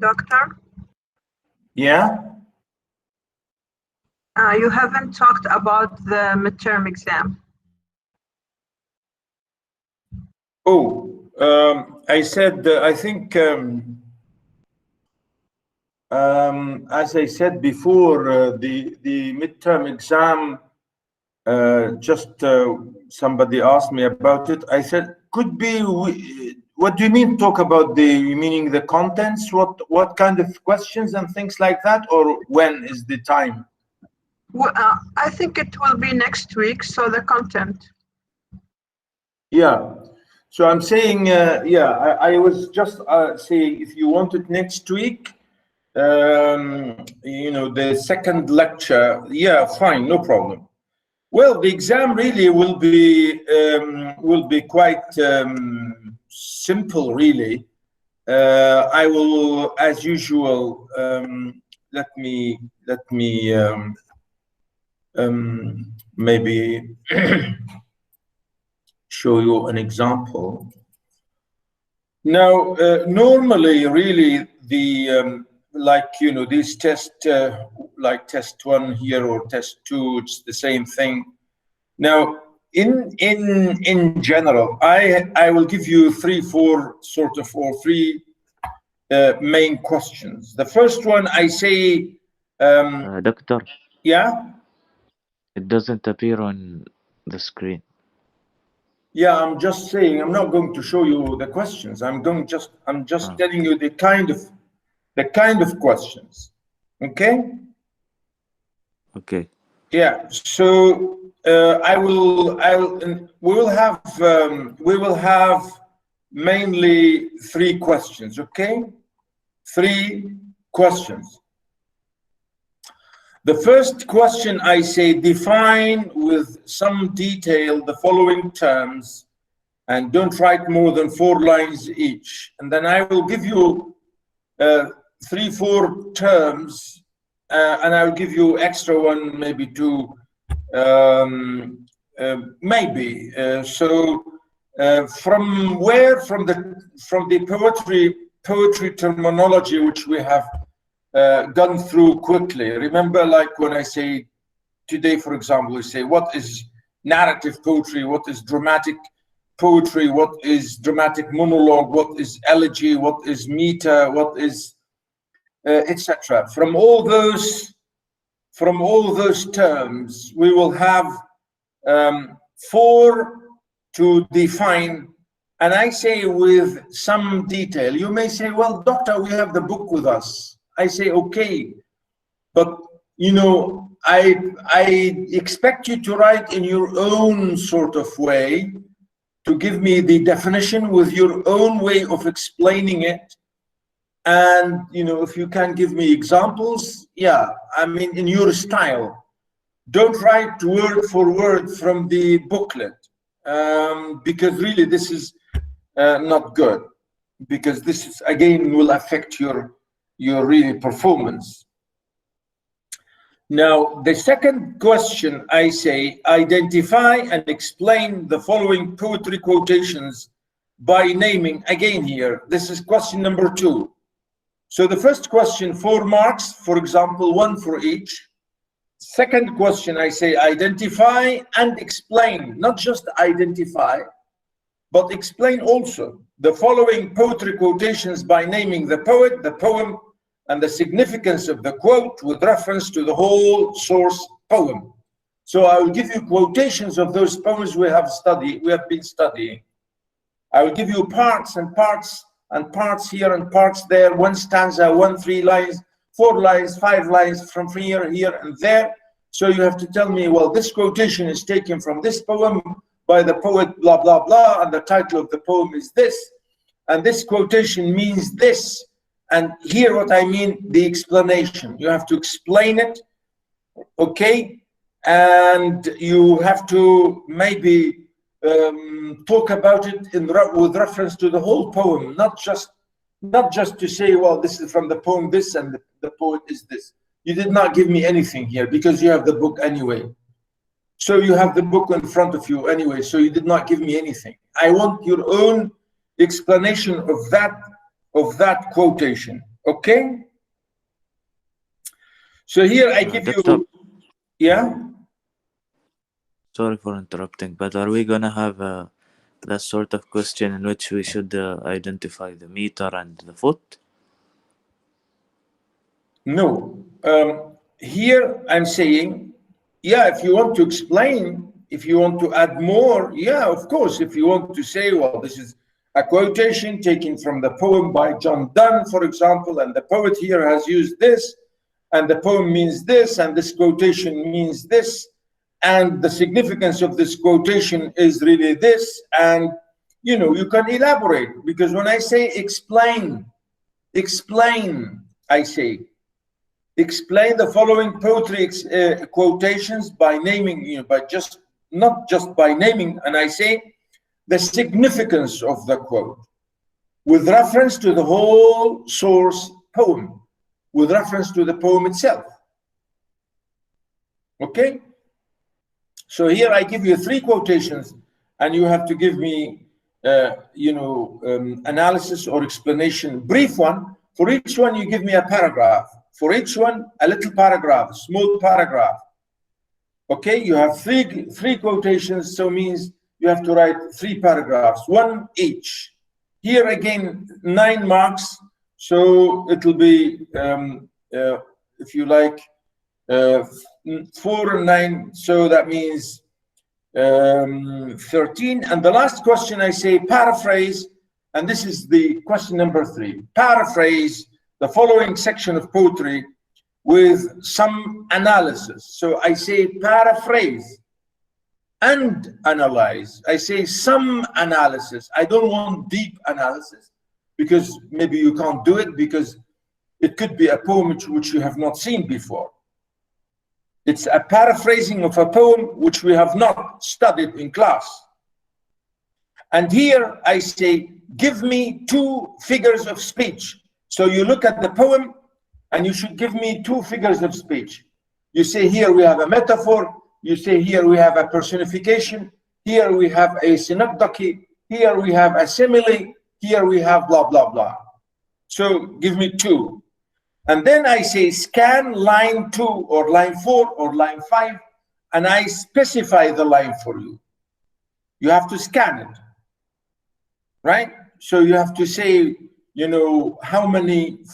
Doctor, Yeah. you haven't talked about the midterm exam. Oh, I said, I think, as I said before, the midterm exam, just somebody asked me about it. I said, could be, what do you mean talk about meaning the contents? What kind of questions and things like that? Or when is the time? Well, I think it will be next week, so the content. Yeah. So I'm saying, yeah, I was just saying if you want it next week, you know, the second lecture, yeah, fine, no problem. Well, the exam really will be quite simple, really. I will, as usual, let me maybe show you an example. Now, normally, really, the like, you know, these tests, like test 1 here or test 2, it's the same thing. Now, in general, I will give you 3 main questions. The first one, I say, Doctor, yeah, it doesn't appear on the screen. yeah. I'm just saying, I'm not going to show you the questions. I'm just telling you the kind of questions. Okay. Okay. Yeah. So we will have mainly 3 questions. Okay. 3 questions. The first question, I say, define with some detail the following terms and don't write more than 4 lines each. And then I will give you 3, 4 terms, and I'll give you extra one, maybe 2, maybe. So from where? From the poetry terminology, which we have gone through quickly. Remember, like when I say today, for example, we say what is narrative poetry, what is dramatic poetry, what is dramatic monologue, what is elegy, what is meter, what is etc. From all those terms, we will have 4 to define. And I say with some detail. You may say, well, doctor, we have the book with us. I say, okay, but you know, I expect you to write in your own sort of way, to give me the definition with your own way of explaining it. And you know, if you can give me examples, yeah, I mean, in your style. Don't write word for word from the booklet, because really this is not good, because this is, again, will affect your really performance. Now, the second question, I say, identify and explain the following poetry quotations by naming. Again here, this is question number 2. So the first question, 4 marks, for example, 1 for each. Second question, I say, identify and explain, not just identify, but explain also the following poetry quotations by naming the poet, the poem, and the significance of the quote with reference to the whole source poem. So I will give you quotations of those poems we have been studying. I will give you parts and parts and parts here and parts there, 1 stanza, 1, 3 lines, 4 lines, 5 lines from here, here, and there. So you have to tell me, well, this quotation is taken from this poem by the poet, blah, blah, blah, and the title of the poem is this, and this quotation means this, and here what I mean, the explanation. You have to explain it, okay? And you have to maybe talk about it with reference to the whole poem, not just to say, well, this is from the poem this and the poet is this. You did not give me anything here because you have the book anyway. So you have the book in front of you anyway, so you did not give me anything. I want your own explanation of that quotation. Okay. So here I give you, yeah. Sorry for interrupting, but are we gonna have that sort of question in which we should identify the meter and the foot? No. Here I'm saying, yeah, if you want to explain, if you want to add more, yeah, of course. If you want to say, well, this is a quotation taken from the poem by John Donne, for example, and the poet here has used this, and the poem means this, and this quotation means this, and the significance of this quotation is really this, and you know, you can elaborate, because when I say explain, I say, explain the following poetry quotations by naming, you know, by just, not just by naming, and I say the significance of the quote with reference to the whole source poem, with reference to the poem itself. Okay? So here I give you 3 quotations, and you have to give me, you know, analysis or explanation, brief one. For each one, you give me a paragraph. For each one, a little paragraph, a small paragraph. Okay, you have three quotations, so means you have to write 3 paragraphs, 1 each. Here again, 9 marks, so it'll be, if you like, 4 and 9, so that means 13. And the last question I say paraphrase, and this is the question number 3. Paraphrase the following section of poetry with some analysis. So I say paraphrase and analyze. I say some analysis. I don't want deep analysis, because maybe you can't do it, because it could be a poem which you have not seen before. It's a paraphrasing of a poem which we have not studied in class. And here I say, give me 2 figures of speech. So you look at the poem and you should give me 2 figures of speech. You say here we have a metaphor, you say here we have a personification, here we have a synecdoche, here we have a simile, here we have blah, blah, blah. So give me 2. And then I say scan line 2 or line 4 or line 5, and I specify the line for you. You have to scan it, right? So you have to say, you know, how many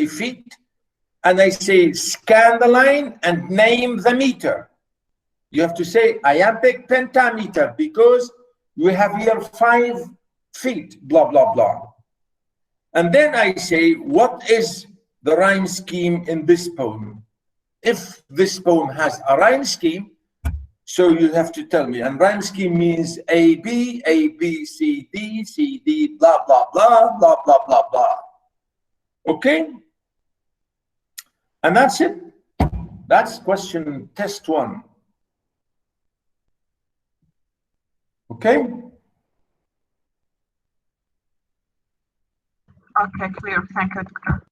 feet, and I say scan the line and name the meter. You have to say iambic pentameter, because we have here 5 feet, blah, blah, blah. And then I say, what is the rhyme scheme in this poem? If this poem has a rhyme scheme, so you have to tell me. And rhyme scheme means A, B, C, D, blah, blah, blah, blah, blah, blah, blah. Okay? And that's it. That's question test 1. Okay? Okay, clear. Thank you, Doctor.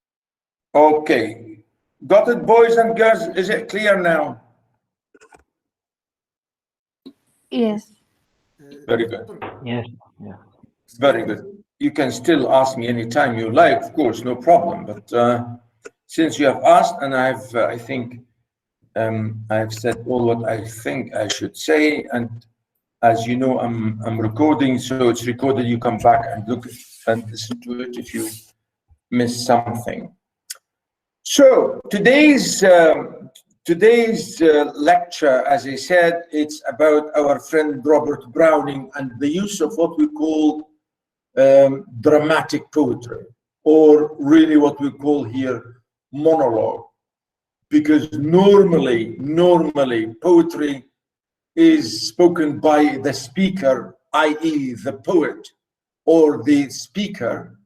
Okay. Got it, boys and girls? Is it clear now? Yes. Very good. Yes. Yeah. Very good. You can still ask me anytime you like, of course, no problem. But since you have asked, and I think I've said all what I think I should say, and as you know, I'm recording, so it's recorded. You come back and look and listen to it if you miss something. So today's lecture, as I said, it's about our friend Robert Browning and the use of what we call dramatic poetry, or really what we call here monologue, because normally poetry is spoken by the speaker, i.e. the poet or the speaker,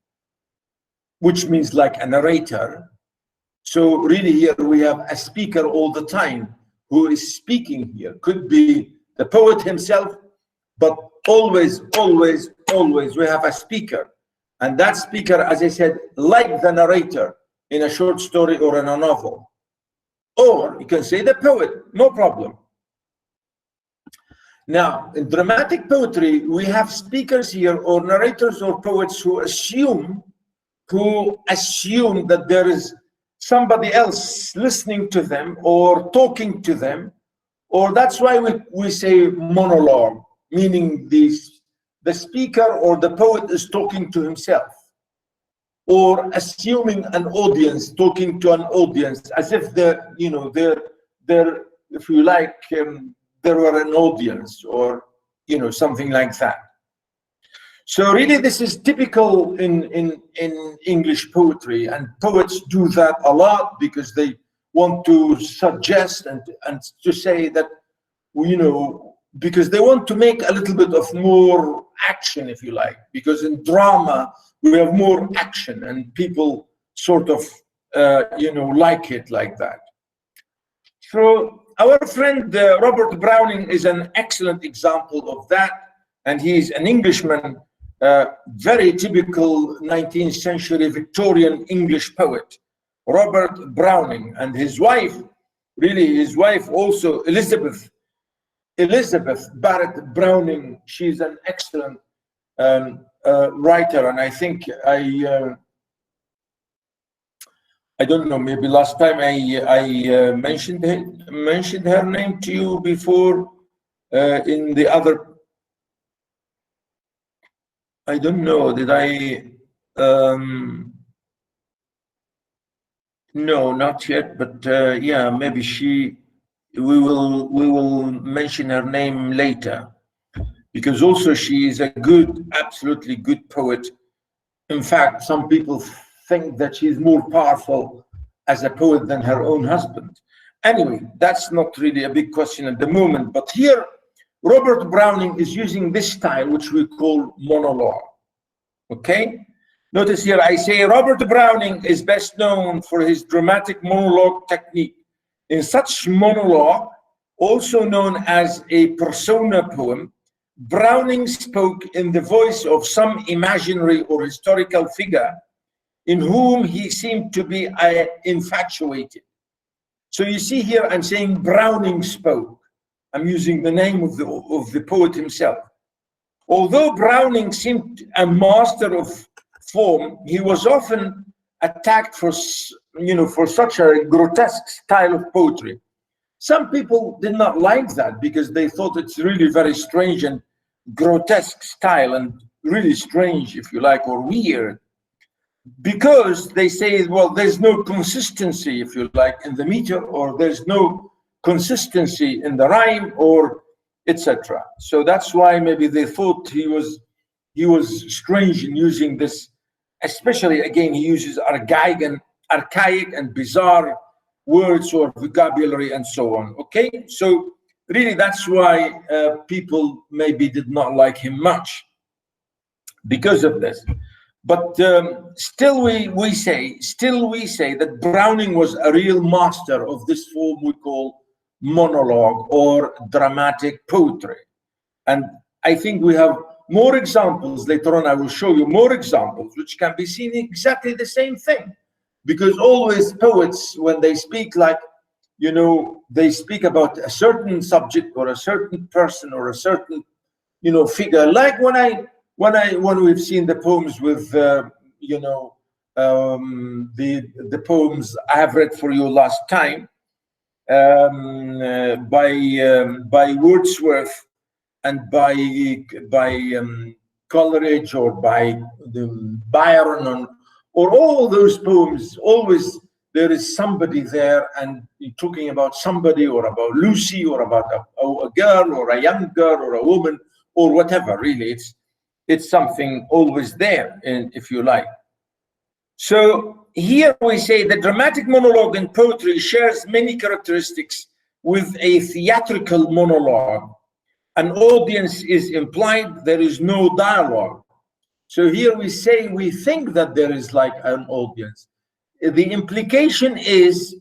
which means like a narrator. So really here we have a speaker all the time who is speaking here. Could be the poet himself, but always we have a speaker. And that speaker, as I said, like the narrator in a short story or in a novel. Or you can say the poet, no problem. Now, in dramatic poetry, we have speakers here or narrators or poets who assume who assume that there is somebody else listening to them or talking to them, or that's why we say monologue, meaning the speaker or the poet is talking to himself, or assuming an audience, talking to an audience, as if they're, you know, they're, if you like, there were an audience, or, you know, something like that. So really, this is typical in English poetry, and poets do that a lot because they want to suggest and to say that, you know, because they want to make a little bit of more action, if you like, because in drama we have more action and people sort of, you know, like it like that. So our friend Robert Browning is an excellent example of that, and he's an Englishman, very typical 19th century Victorian English poet, Robert Browning, and his wife, really his wife also, Elizabeth Barrett Browning. She's an excellent writer, and I think I don't know, maybe last time I mentioned her name to you before in the other. I don't know, did I? No, not yet, but yeah, maybe we will mention her name later, because also she is a good, absolutely good poet. In fact, some people think that she's more powerful as a poet than her own husband. Anyway, that's not really a big question at the moment, but here Robert Browning is using this style, which we call monologue. Okay? Notice here I say Robert Browning is best known for his dramatic monologue technique. In such monologue, also known as a persona poem, Browning spoke in the voice of some imaginary or historical figure in whom he seemed to be infatuated. So you see here I'm saying Browning spoke. I'm using the name of the poet himself. Although Browning seemed a master of form, he was often attacked for, you know, for such a grotesque style of poetry. Some people did not like that because they thought it's really very strange and grotesque style, and really strange, if you like, or weird, because they say, well, there's no consistency, if you like, in the meter, or there's no consistency in the rhyme, or etc. So that's why maybe they thought he was strange in using this, especially, again, he uses archaic and bizarre words or vocabulary and so on. Okay, so really that's why people maybe did not like him much because of this. But still we say that Browning was a real master of this form we call monologue or dramatic poetry. And I think we have more examples later on. I will show you more examples which can be seen exactly the same thing, because always poets, when they speak, like, you know, they speak about a certain subject or a certain person or a certain, you know, figure. Like when we've seen the poems with you know, the poems I have read for you last time by Wordsworth and by Coleridge, or by Byron, or all those poems, always there is somebody there, and you're talking about somebody, or about Lucy, or about a girl, or a young girl, or a woman, or whatever. Really, it's something always there, if you like. So here we say the dramatic monologue in poetry shares many characteristics with a theatrical monologue. An audience is implied, there is no dialogue. So here we say we think that there is like an audience. The implication is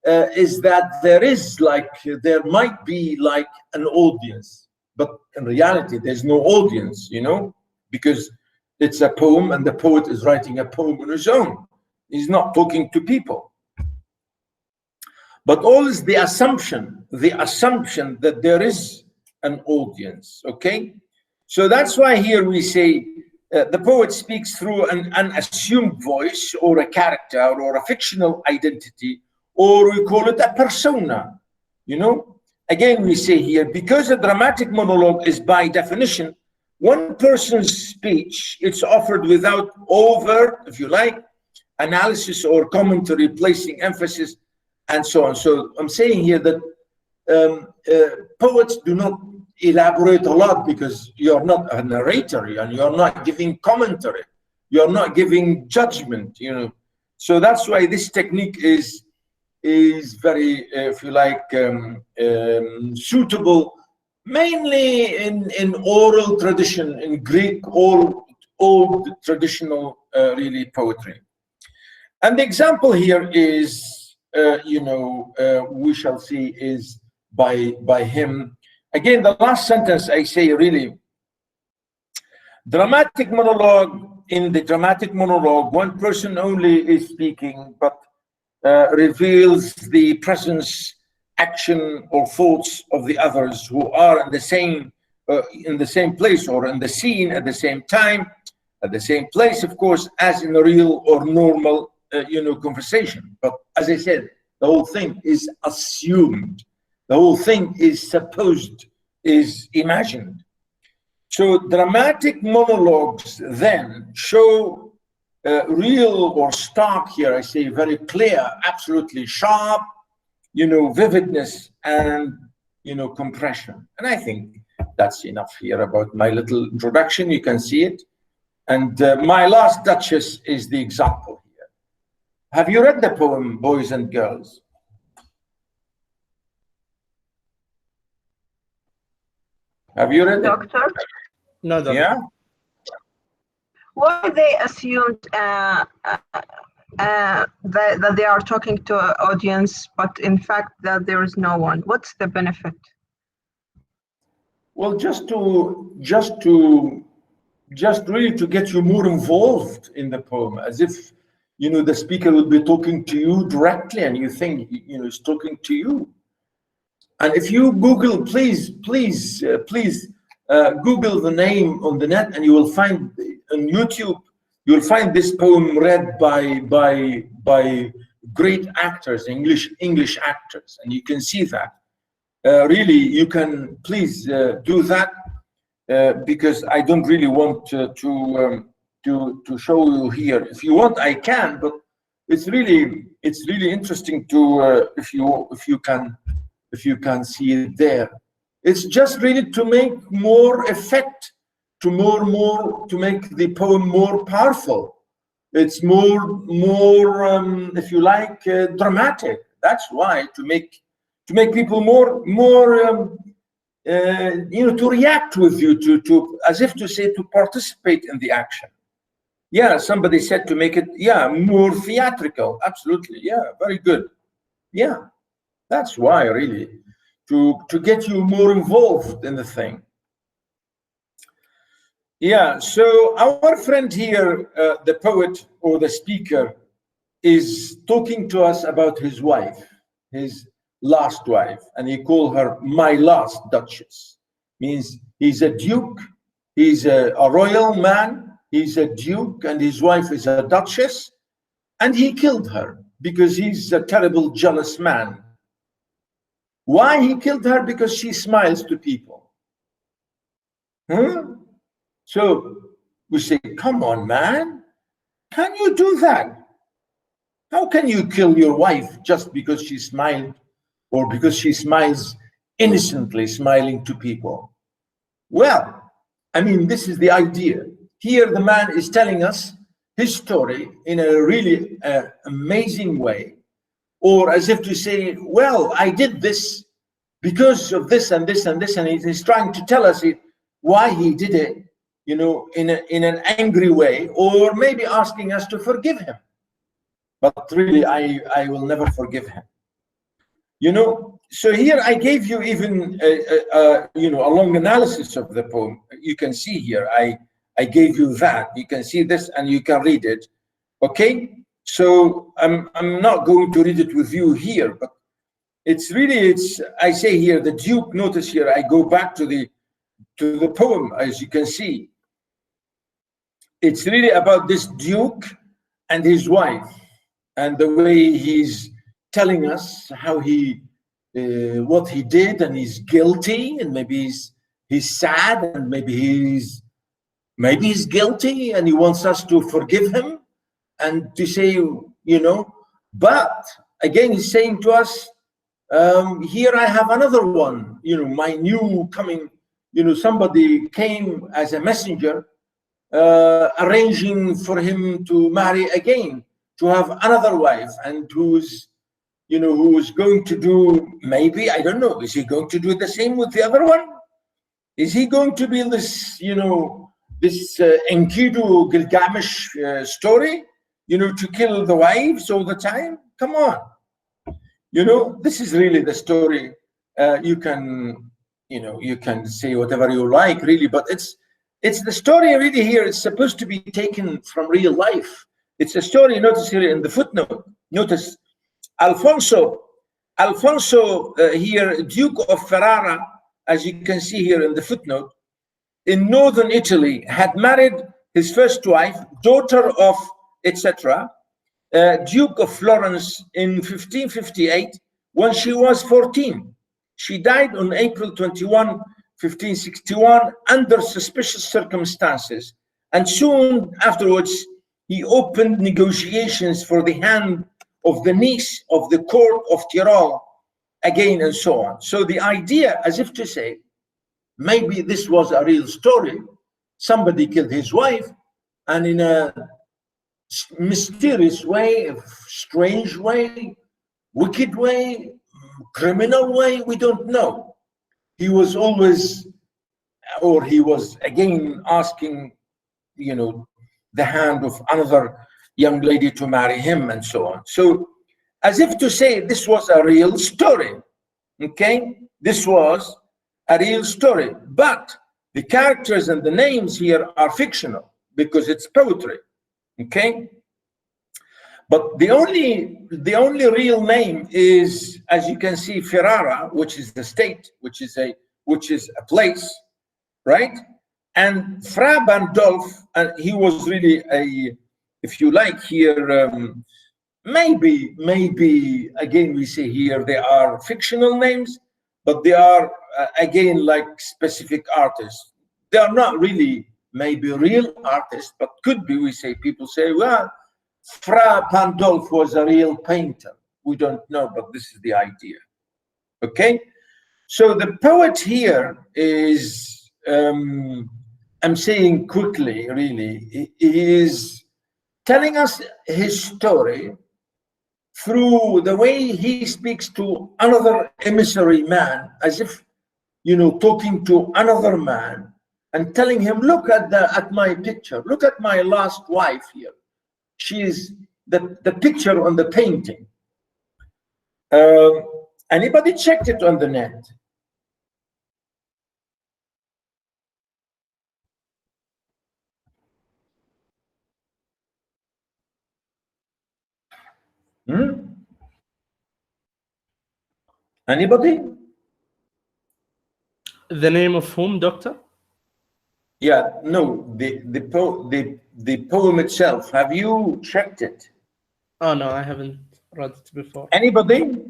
that there is like, there might be like an audience, but in reality there's no audience, you know, because it's a poem and the poet is writing a poem on his own. He's not talking to people. But always the assumption that there is an audience. Okay, so that's why here we say the poet speaks through an assumed voice or a character or a fictional identity, or we call it a persona, you know. Again, we say here, because a dramatic monologue is by definition one person's speech, it's offered without overt, if you like, analysis or commentary, placing emphasis and so on. So I'm saying here that poets do not elaborate a lot because you're not a narrator and you're not giving commentary, you're not giving judgment, you know. So that's why this technique is very, if you like, suitable mainly in oral tradition, in Greek old traditional really poetry. And the example here is, we shall see is by him. Again, the last sentence I say really, dramatic monologue. In the dramatic monologue, one person only is speaking, but reveals the presence, action, or thoughts of the others who are in the same place or in the scene at the same time, at the same place, of course, as in a real or normal, conversation. But as I said, the whole thing is assumed. The whole thing is supposed, is imagined. So dramatic monologues then show real or stark here, I say very clear, absolutely sharp, vividness and, compression. And I think that's enough here about my little introduction. You can see it. And my last Duchess is the example here. Have you read the poem, Boys and Girls? Have you read it? Doctor? No, Doctor. Yeah? Why they assumed that they are talking to an audience, but in fact that there is no one? What's the benefit? Well, just really to get you more involved in the poem, as if, the speaker would be talking to you directly and you think, he's talking to you. And if you Google, please Google the name on the net, and you will find on YouTube, you'll find this poem read by great actors, English actors, and you can see that. Really, you can please do that because I don't really want to show you here. If you want, I can, but it's really interesting to if you can see it there. It's just really to make more effect, to make the poem more powerful. It's more if you like, dramatic. That's why, to make people more to react with you, to as if to say, to participate in the action. Yeah, somebody said to make it, yeah, more theatrical. Absolutely, yeah, very good. Yeah, that's why really, to get you more involved in the thing. Yeah, so our friend here, the poet or the speaker, is talking to us about his wife, his last wife, and he called her my last Duchess. Means he's a duke, he's a royal man, he's a duke, and his wife is a duchess, and he killed her because he's a terrible, jealous man. Why he killed her? Because she smiles to people. So we say, come on, man, can you do that? How can you kill your wife just because she smiled, or because she smiles innocently, smiling to people? Well, I mean, this is the idea. Here the man is telling us his story in a really amazing way, or as if to say, well, I did this because of this and this and this, and he's trying to tell us why he did it, in an angry way, or maybe asking us to forgive him. But really, I will never forgive him. So here I gave you even a long analysis of the poem. You can see here, I gave you that. You can see this and you can read it. Okay, so I'm not going to read it with you here, but I say here, the Duke, notice here, I go back to the poem, as you can see. it's really about this Duke and his wife, and the way he's telling us how he what he did, and he's guilty, and maybe he's sad, and maybe he's guilty, and he wants us to forgive him and to say, you know, but again he's saying to us, here I have another one, you know, my new coming, you know, somebody came as a messenger, arranging for him to marry again, to have another wife, and who's, you know, who's going to do, maybe, I don't know, is he going to do the same with the other one? Is he going to be this, you know, this Enkidu Gilgamesh story, you know, to kill the wives all the time? Come on. You know, this is really the story. You can, you know, you can say whatever you like, really, but it's the story really here. It's supposed to be taken from real life. It's a story, notice here in the footnote. Notice Alfonso here, Duke of Ferrara, as you can see here in the footnote, in northern Italy, had married his first wife, daughter of etc., Duke of Florence in 1558 when she was 14. She died on April 21, 1561, under suspicious circumstances, and soon afterwards he opened negotiations for the hand of the niece of the court of Tyrol again, and so on. So the idea, as if to say, maybe this was a real story. Somebody killed his wife, and in a mysterious way, a strange way, wicked way, criminal way, we don't know. He was always, or he was again asking, you know, the hand of another young lady to marry him, and so on. So as if to say this was a real story, okay? This was a real story, but the characters and the names here are fictional because it's poetry, okay? But the only real name is, as you can see, Ferrara, which is the state, which is a place, right? And Fra Bandolf, and he was really a, if you like here, maybe again we say here they are fictional names, but they are again like specific artists. They are not really maybe real artists, but could be. We say, people say, well, Fra Pandolf was a real painter. We don't know, but this is the idea. Okay, so the poet here is, I'm saying quickly, really, he is telling us his story through the way he speaks to another emissary man, as if, you know, talking to another man and telling him, look at my picture, look at my last wife here. She's the picture on the painting. Anybody checked it on the net? Anybody? The name of whom, doctor? Yeah, no, the poem itself. Have you checked it? Oh no, I haven't read it before. Anybody?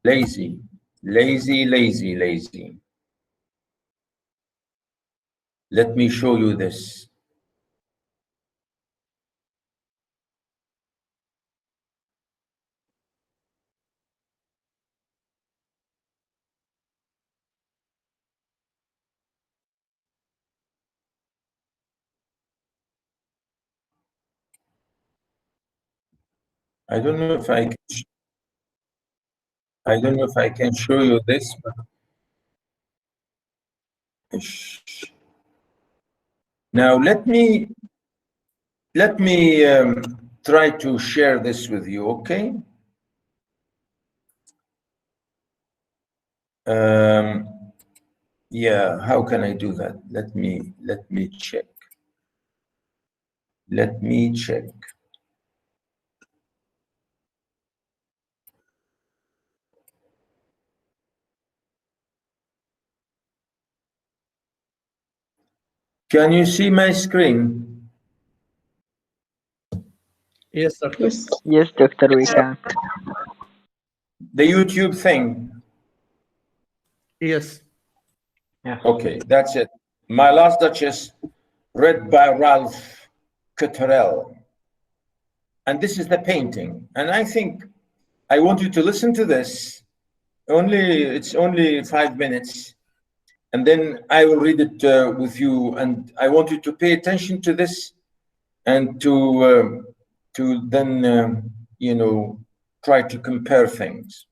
Lazy. Let me show you this. I don't know if I can show you this, but now let me try to share this with you, okay? Yeah, how can I do that? Let me check. Let me check. Can you see my screen? Yes, doctor. Yes. Yes, doctor, we can. The YouTube thing. Yes. Okay, that's it. My Last Duchess, read by Ralph Cotterell. And this is the painting. And I think I want you to listen to this. It's only 5 minutes. And then I will read it with you. And I want you to pay attention to this and to then, you know, try to compare things.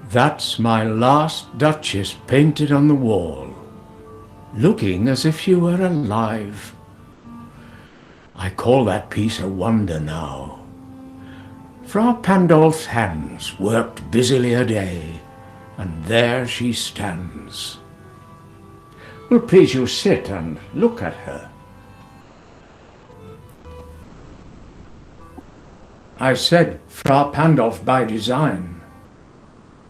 That's my last Duchess painted on the wall, looking as if she were alive. I call that piece a wonder now. Frau Pandolf's hands worked busily a day, and there she stands. Will please you sit and look at her. I said Frau Pandolf by design,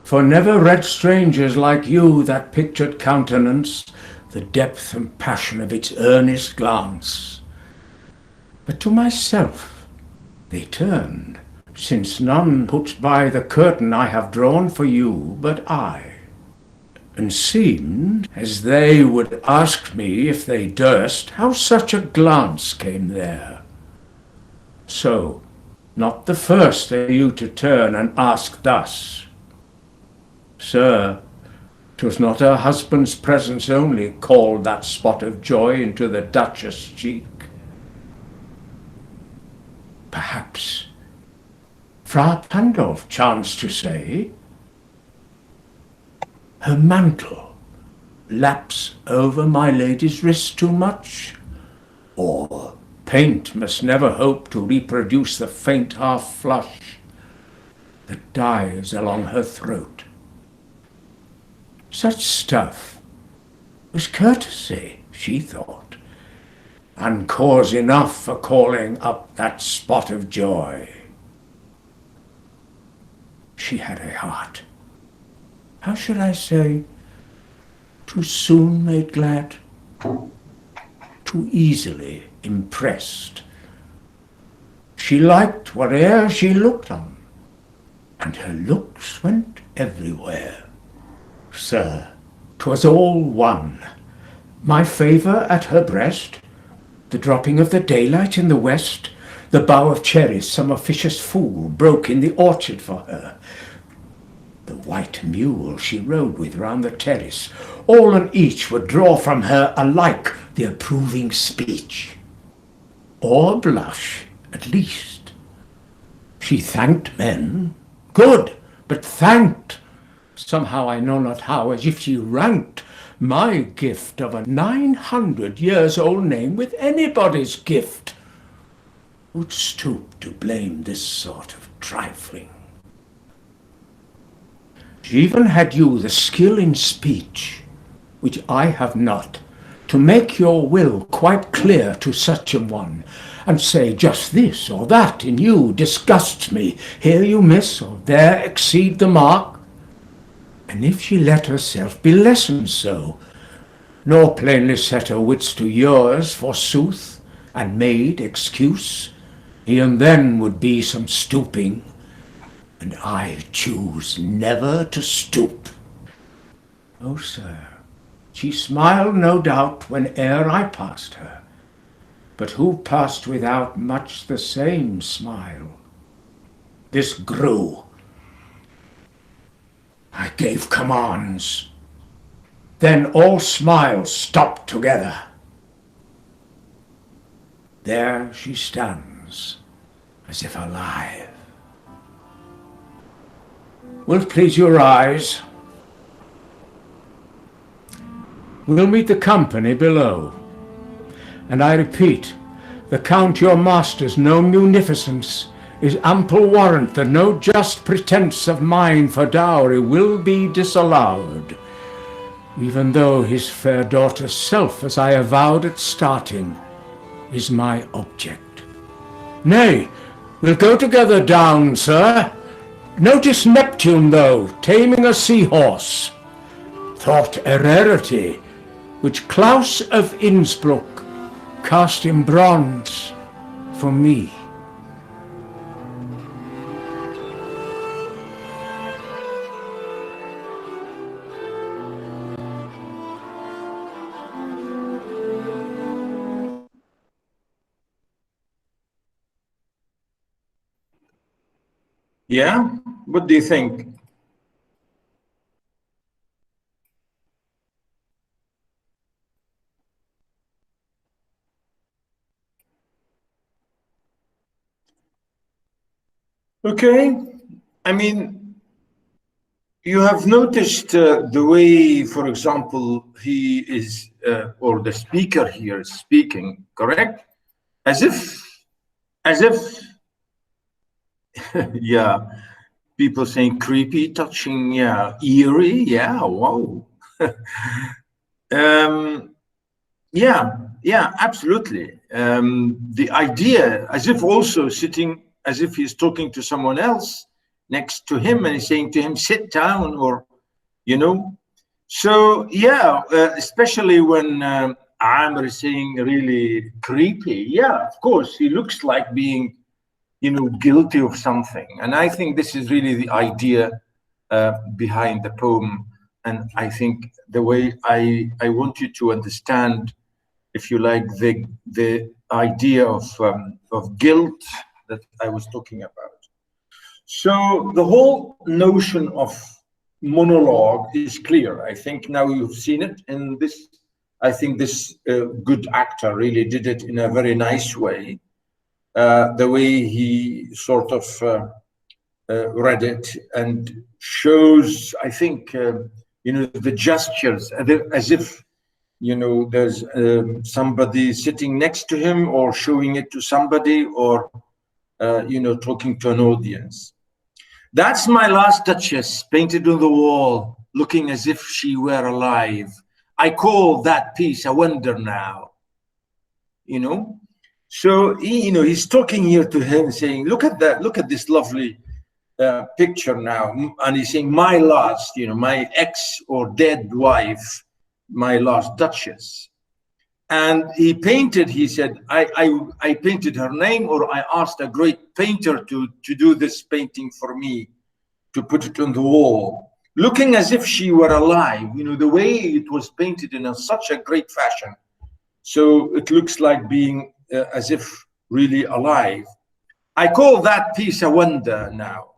for never read strangers like you that pictured countenance, the depth and passion of its earnest glance. But to myself they turned, since none put by the curtain I have drawn for you but I, and seemed as they would ask me, if they durst, how such a glance came there. So, not the first are you to turn and ask thus. Sir, 'twas not her husband's presence only called that spot of joy into the Duchess' cheek. Perhaps Frau Pandolf chanced to say, her mantle laps over my lady's wrist too much, or paint must never hope to reproduce the faint half-flush that dies along her throat. Such stuff was courtesy, she thought, and cause enough for calling up that spot of joy. She had a heart, how should I say, too soon made glad, too easily impressed. She liked whate'er she looked on, and her looks went everywhere. Sir, 'twas all one, my favour at her breast, the dropping of the daylight in the west, the bough of cherries some officious fool broke in the orchard for her, the white mule she rode with round the terrace, all and each would draw from her alike the approving speech, or blush at least. She thanked men, good, but thanked, somehow I know not how, as if she ranked my gift of a 900-years-old name with anybody's gift, would stoop to blame this sort of trifling. She even had you the skill in speech, which I have not, to make your will quite clear to such an one, and say just this or that in you disgusts me, here you miss or there exceed the mark. And if she let herself be lessoned so, nor plainly set her wits to yours forsooth, and made excuse, e'en then would be some stooping, and I choose never to stoop. Oh, sir, she smiled no doubt whene'er I passed her, but who passed without much the same smile? This grew. I gave commands. Then all smiles stopped together. There she stands, as if alive. Will't please your eyes? will meet the company below. And I repeat, the Count your master's known munificence is ample warrant that no just pretence of mine for dowry will be disallowed, even though his fair daughter's self, as I avowed at starting, is my object. Nay, we'll go together down, sir. Notice Neptune, though, taming a seahorse. Thought a rarity, which Klaus of Innsbruck cast in bronze for me. Yeah, what do you think? Okay, I mean, you have noticed the way, for example, he is, or the speaker here is speaking, correct? As if, yeah, people saying creepy, touching, yeah, eerie, yeah, wow. Yeah, absolutely. The idea, as if also sitting, as if he's talking to someone else next to him and he's saying to him, sit down, or, you know. So, yeah, especially when Amr is saying really creepy, yeah, of course, he looks like being, you know, guilty of something. And I think this is really the idea behind the poem. And I think the way I want you to understand, if you like, the idea of guilt that I was talking about. So the whole notion of monologue is clear. I think now you've seen it in this. I think this good actor really did it in a very nice way. The way he sort of read it and shows, I think, you know, the gestures as if, you know, there's somebody sitting next to him, or showing it to somebody, or, you know, talking to an audience. That's my last Duchess, painted on the wall, looking as if she were alive. I call that piece a wonder now, you know. So, you know, he's talking here to him, saying, look at that, look at this lovely picture now. And he's saying, my last, you know, my ex or dead wife, my last Duchess. And he painted, he said, I painted her name, or I asked a great painter to do this painting for me, to put it on the wall, looking as if she were alive, you know, the way it was painted in such a great fashion. So it looks like being as if really alive. I call that piece a wonder now,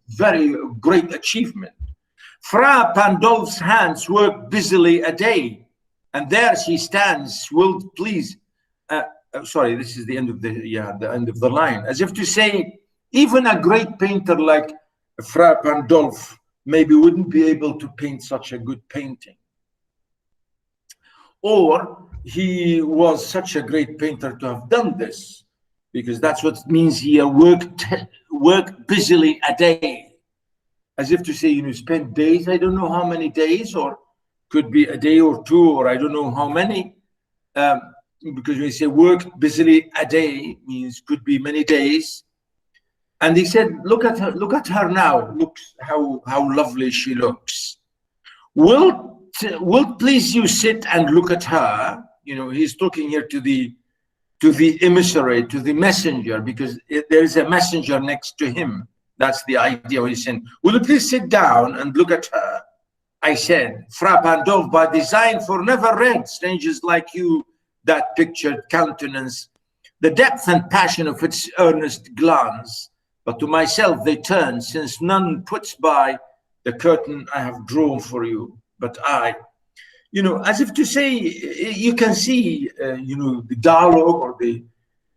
very great achievement. Fra Pandolf's hands work busily a day, and there she stands, will please. Sorry, this is the end of the end of the line. As if to say, even a great painter like Fra Pandolf maybe wouldn't be able to paint such a good painting. Or he was such a great painter to have done this, because that's what it means here, worked busily a day. As if to say, you know, spend days, I don't know how many days, or could be a day or two, or I don't know how many, because when you say worked busily a day, means could be many days. And he said, look at her now, looks how lovely she looks. Will please you sit and look at her? You know, he's talking here to the emissary, to the messenger, because there is a messenger next to him. That's the idea. He's saying, will you please sit down and look at her? I said, Fra Pandolf, by design, for never read strangers like you that pictured countenance, the depth and passion of its earnest glance. But to myself they turn, since none puts by the curtain I have drawn for you, but I. You know, as if to say, you can see, you know, the dialogue or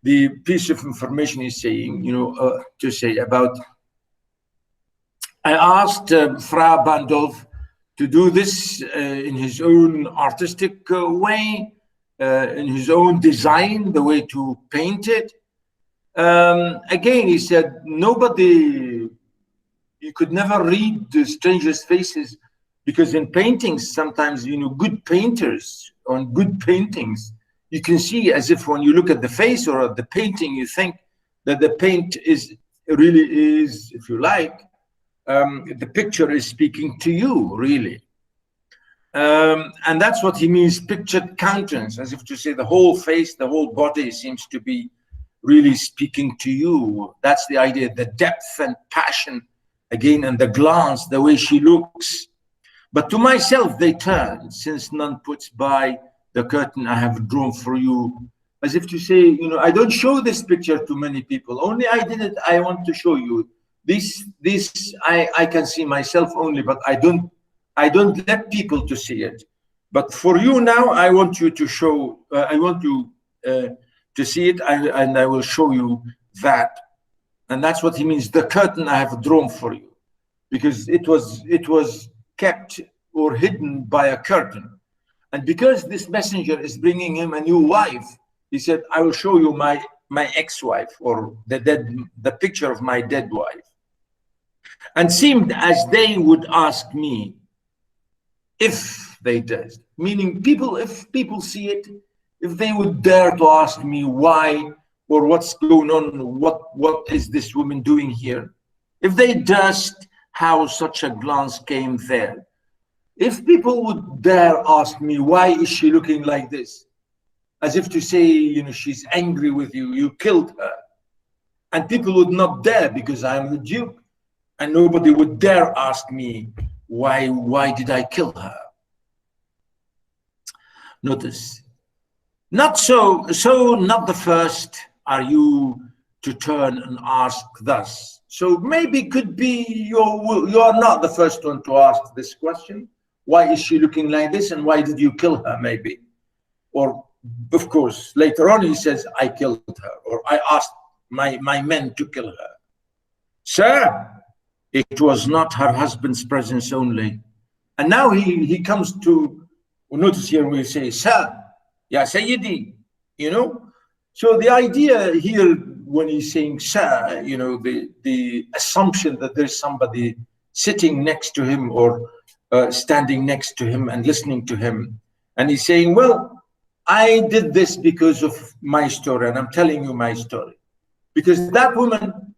the piece of information he's saying, you know, to say about, I asked Fra Pandolf to do this in his own artistic way, in his own design, the way to paint it. Again, he said, nobody, you could never read the strangers' faces, because in paintings, sometimes, you know, good painters on good paintings, you can see as if when you look at the face or at the painting, you think that the paint is really is, if you like, the picture is speaking to you, really. And that's what he means, pictured countenance, as if to say the whole face, the whole body seems to be really speaking to you. That's the idea, the depth and passion, again, and the glance, the way she looks. But to myself they turn, since none puts by the curtain I have drawn for you. As if to say, you know, I don't show this picture to many people. Only I did it, I want to show you. This I can see myself only, but I don't let people to see it. But for you now, I want you to show, I want you to see it, and I will show you that. And that's what he means, the curtain I have drawn for you. Because it was kept or hidden by a curtain. And because this messenger is bringing him a new wife, he said, I will show you my ex-wife, or the picture of my dead wife. And seemed as they would ask me if they did. Meaning people, if people see it, if they would dare to ask me why, or what's going on, what is this woman doing here? If they durst, how such a glance came there. If people would dare ask me, why is she looking like this? As if to say, you know, she's angry with you, you killed her. And people would not dare, because I am the Duke. And nobody would dare ask me, why did I kill her? Notice, not so not the first are you to turn and ask thus. So maybe could be you are not the first one to ask this question. Why is she looking like this, and why did you kill her, maybe? Or, of course, later on he says, I killed her, or I asked my men to kill her. Sir, it was not her husband's presence only. And now he comes to, notice here we say, Sir, Ya Sayyidi, you know? So the idea here, when he's saying Sir, you know, the assumption that there's somebody sitting next to him, or standing next to him and listening to him. And he's saying, well, I did this because of my story, and I'm telling you my story. Because that woman,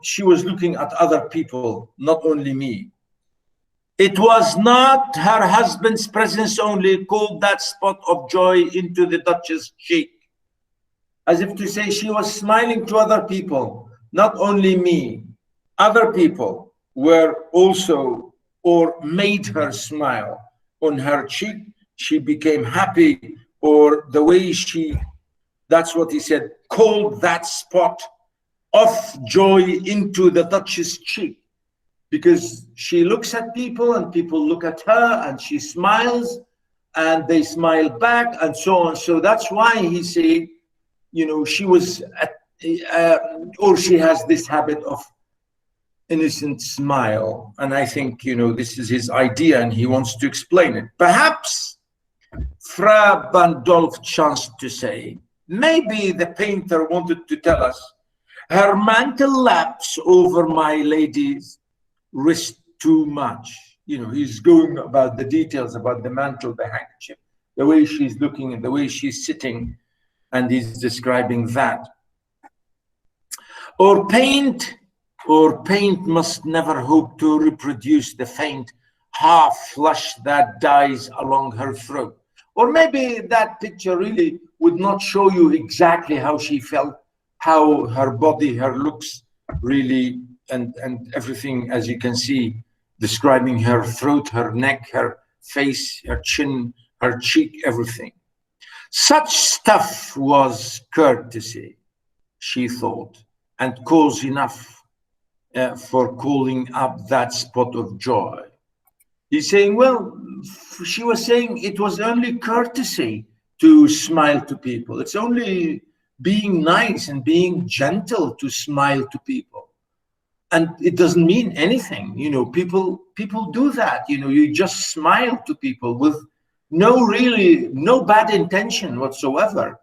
she was looking at other people, not only me. It was not her husband's presence only called that spot of joy into the Duchess' cheek. As if to say she was smiling to other people, not only me. Other people were also, or made her smile on her cheek. She became happy, or the way she, that's what he said, called that spot of joy into the Duchess' cheek. Because she looks at people, and people look at her, and she smiles, and they smile back, and so on. So that's why he said, you know, she was, or she has this habit of innocent smile. And I think, you know, this is his idea, and he wants to explain it. Perhaps Fra Bandolf chanced to say, maybe the painter wanted to tell us, her mantle laps over my lady's wrist too much. You know, he's going about the details about the mantle, the handkerchief, the way she's looking and the way she's sitting, and he's describing that. Or paint must never hope to reproduce the faint half flush that dies along her throat. Or maybe that picture really would not show you exactly how she felt, how her body, her looks really, and everything, as you can see, describing her throat, her neck, her face, her chin, her cheek, everything. Such stuff was courtesy, she thought, and cause enough for calling up that spot of joy. He's saying, well, she was saying it was only courtesy to smile to people. It's only being nice and being gentle to smile to people. and it doesn't mean anything. You know, people do that. You know, you just smile to people with no bad intention whatsoever.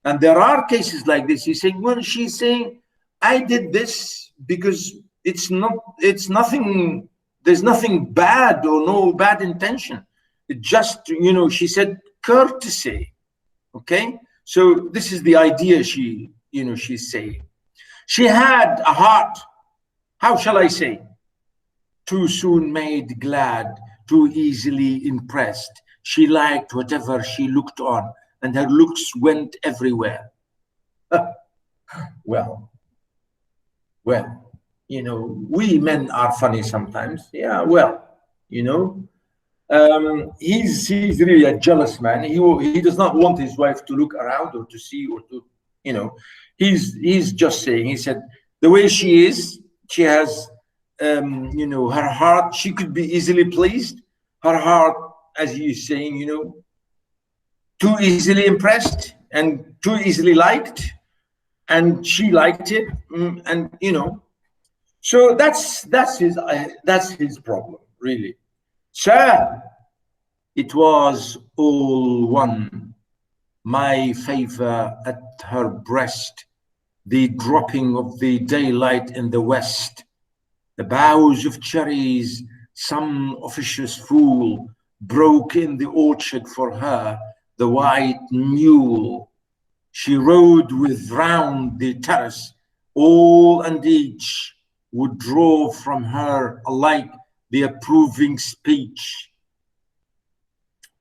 And there are cases like this. He's saying, well, she's saying, I did this because it's nothing, there's nothing bad or no bad intention. It just, you know, she said courtesy. Okay, so this is the idea she's saying. She had a heart, how shall I say, too soon made glad, too easily impressed. She liked whatever she looked on, and her looks went everywhere. Well, you know, we men are funny sometimes. Yeah, well, you know, he's really a jealous man. He does not want his wife to look around or to see or to, you know, he's just saying, he said, the way she is, she has, you know, her heart, she could be easily pleased. Her heart, as he's saying, you know, too easily impressed and too easily liked, and she liked it, and you know, so that's his problem, really. Sir, it was all one, my favor at her breast, the dropping of the daylight in the west, the boughs of cherries, some officious fool broke in the orchard for her, the white mule she rode with round the terrace, all and each would draw from her alike the approving speech,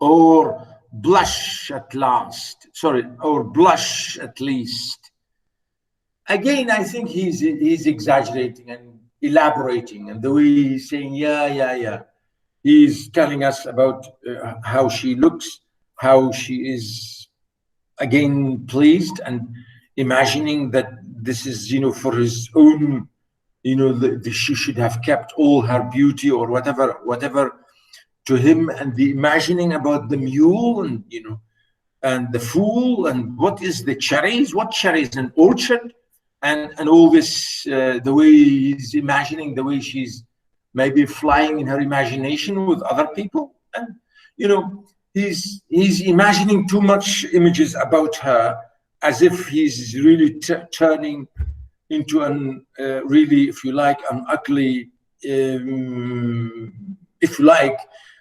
or blush at last, or blush at least. Again, I think he's exaggerating and elaborating, and the way he's saying, yeah. He's telling us about how she looks, how she is, again, pleased, and imagining that this is, you know, for his own, you know, she should have kept all her beauty or whatever to him, and the imagining about the mule and, you know, and the fool, and what is the cherries, what cherries, an orchard, and all this, the way he's imagining, the way she's maybe flying in her imagination with other people, and, you know, he's imagining too much images about her, as if he's really turning into an really, if you like, an ugly, if you like,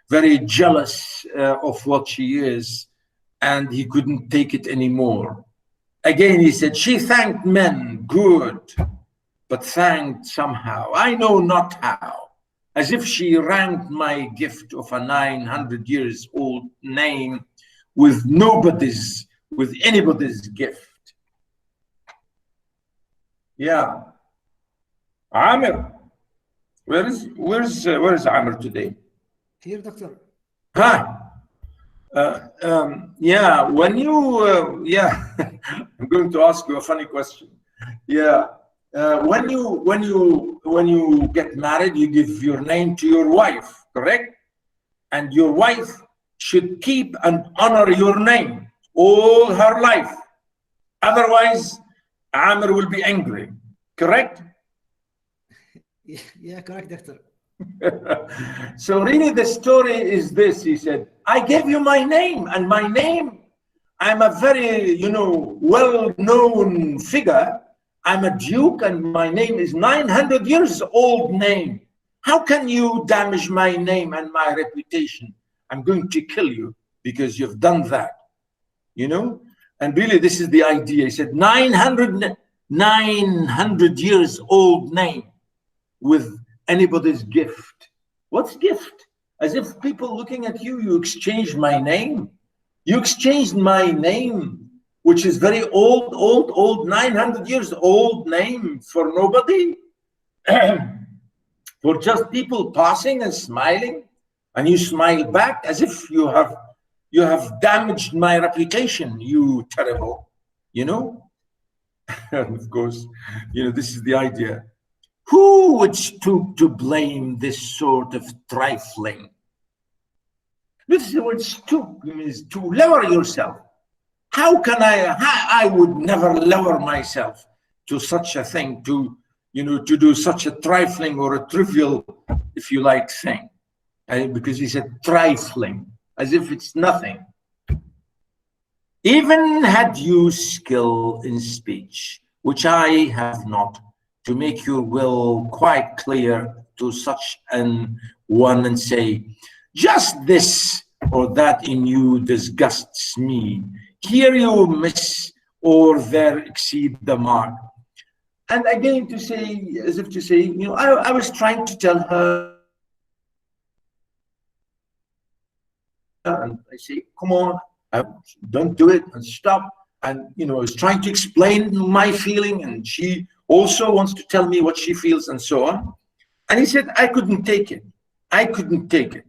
very jealous of what she is, and he couldn't take it anymore. Again, he said, she thanked men good, but thanked somehow, I know not how, as if she ranked my gift of a 900 years old name with anybody's gift. Yeah. Amir, where is Amir today? Here, doctor. Hi. Yeah, when you, yeah, I'm going to ask you a funny question. Yeah, when you get married, you give your name to your wife, correct? And your wife should keep and honor your name all her life. Otherwise, Amir will be angry, correct? Yeah, correct, doctor. So really the story is this. He said, I gave you my name, and my name, I'm a very, you know, well-known figure. I'm a duke, and my name is 900 years old name. How can you damage my name and my reputation? I'm going to kill you because you've done that, you know? And really this is the idea. He said 900 years old name with anybody's gift. What's gift? As if people looking at you, you exchanged my name. You exchanged my name, which is very old, 900 years old name for nobody. For just people passing and smiling, and you smile back as if you have damaged my reputation, you terrible, you know? Of course, you know, this is the idea. Who would stoop to blame this sort of trifling? This is the word stoop, means to lower yourself. How can I would never lower myself to such a thing, to you know, to do such a trifling or a trivial, if you like, thing. Because he said trifling, as if it's nothing. Even had you skill in speech, which I have not, to make your will quite clear to such an one and say, just this or that in you disgusts me. Here you miss or there exceed the mark. And again, to say, as if to say, you know, I was trying to tell her, and I say, come on, don't do it, and stop. And, you know, I was trying to explain my feeling, and she also wants to tell me what she feels, and so on. And he said, I couldn't take it. I couldn't take it.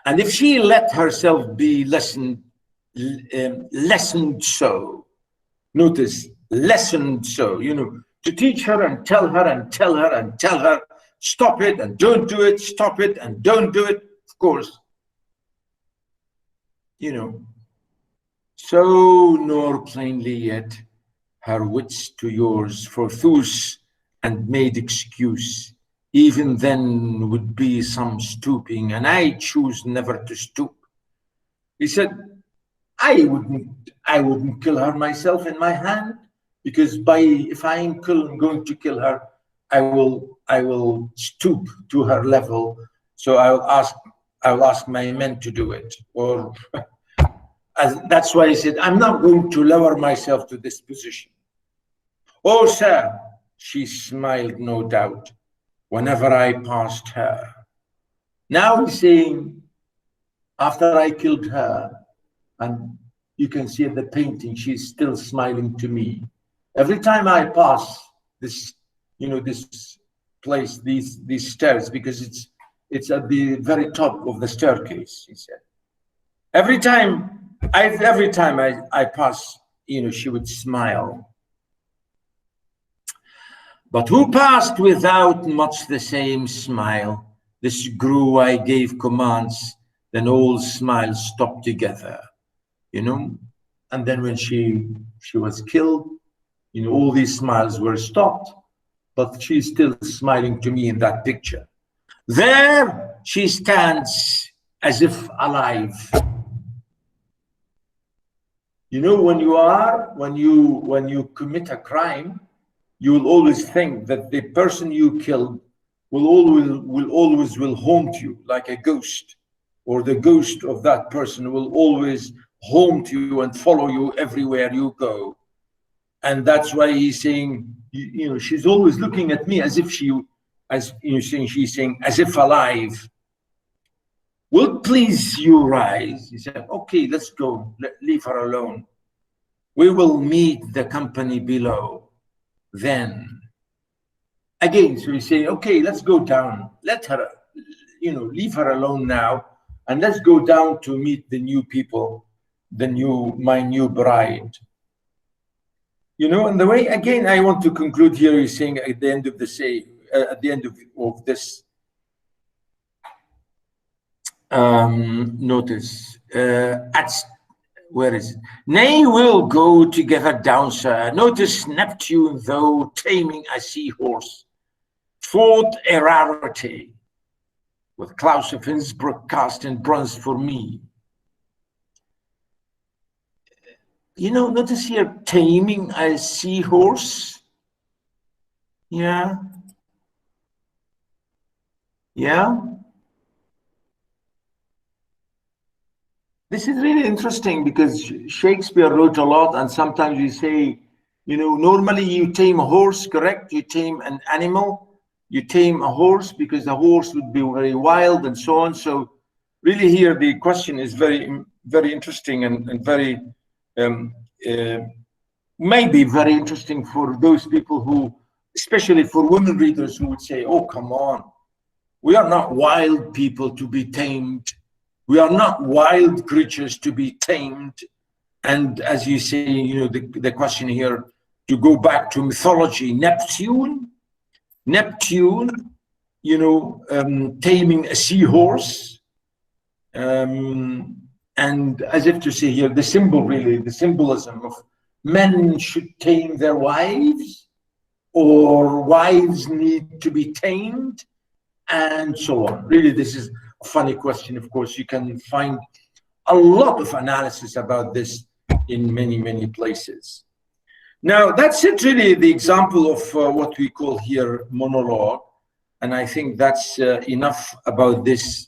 And if she let herself be lessened so, notice, lessened so, you know, to teach her and tell her and tell her and tell her, stop it and don't do it, stop it and don't do it, of course. You know, so nor plainly yet her wits to yours forthus and made excuse, even then would be some stooping, and I choose never to stoop. He said, I wouldn't kill her myself in my hand, because if I am going to kill her, I will stoop to her level. So I'll ask my men to do it, or that's why he said, I'm not going to lower myself to this position. Oh, sir, she smiled, no doubt, whenever I passed her. Now he's saying, after I killed her, and you can see in the painting, she's still smiling to me. Every time I pass this, you know, this place, these stairs, because it's at the very top of the staircase, he said. Every time I pass, you know, she would smile. But who passed without much the same smile? This grew, I gave commands, then all smiles stopped together, you know. And then when she was killed, you know, all these smiles were stopped, but she's still smiling to me in that picture. There she stands as if alive. You know, when you commit a crime, you will always think that the person you killed will always haunt you like a ghost, or the ghost of that person will always haunt you and follow you everywhere you go. And that's why he's saying, you know, she's always looking at me as if she's saying, as if alive. Will please you rise? He said, okay, let's go, leave her alone. We will meet the company below. Then, again, so he's saying, okay, let's go down. Let her, you know, leave her alone now, and let's go down to meet the new people, my new bride. You know, and the way, again, I want to conclude here, he's saying at the end of this, notice, where is it? Nay, we'll go together down, sir. Notice Neptune, though taming a seahorse, fought a rarity with Klaus of Innsbruck cast in bronze for me. You know, notice here, taming a seahorse. Yeah. Yeah. This is really interesting because Shakespeare wrote a lot, and sometimes you say, you know, normally you tame a horse, correct? You tame an animal, you tame a horse because the horse would be very wild and so on. So really here the question is very, very interesting and very, maybe very interesting for those people who, especially for women readers who would say, oh, come on, we are not wild people to be tamed. We are not wild creatures to be tamed. And as you say, you know, the question here, to go back to mythology, Neptune, you know, taming a seahorse. And as if to say here, the symbol really, the symbolism of men should tame their wives, or wives need to be tamed, and so on. Really, this is a funny question. Of course, you can find a lot of analysis about this in many, many places. Now, that's it, really, the example of what we call here monologue. And I think that's enough about this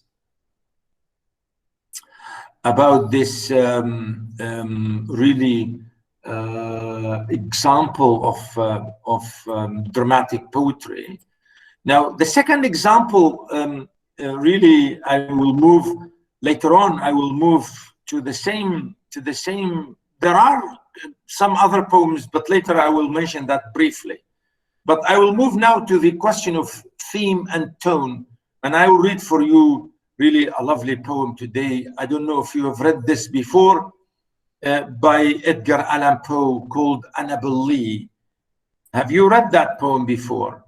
really example of dramatic poetry. Now, the second example, really, I will move later on. I will move to the same. There are some other poems, but later I will mention that briefly. But I will move now to the question of theme and tone, and I will read for you really a lovely poem today. I don't know if you have read this before, by Edgar Allan Poe, called Annabel Lee. Have you read that poem before?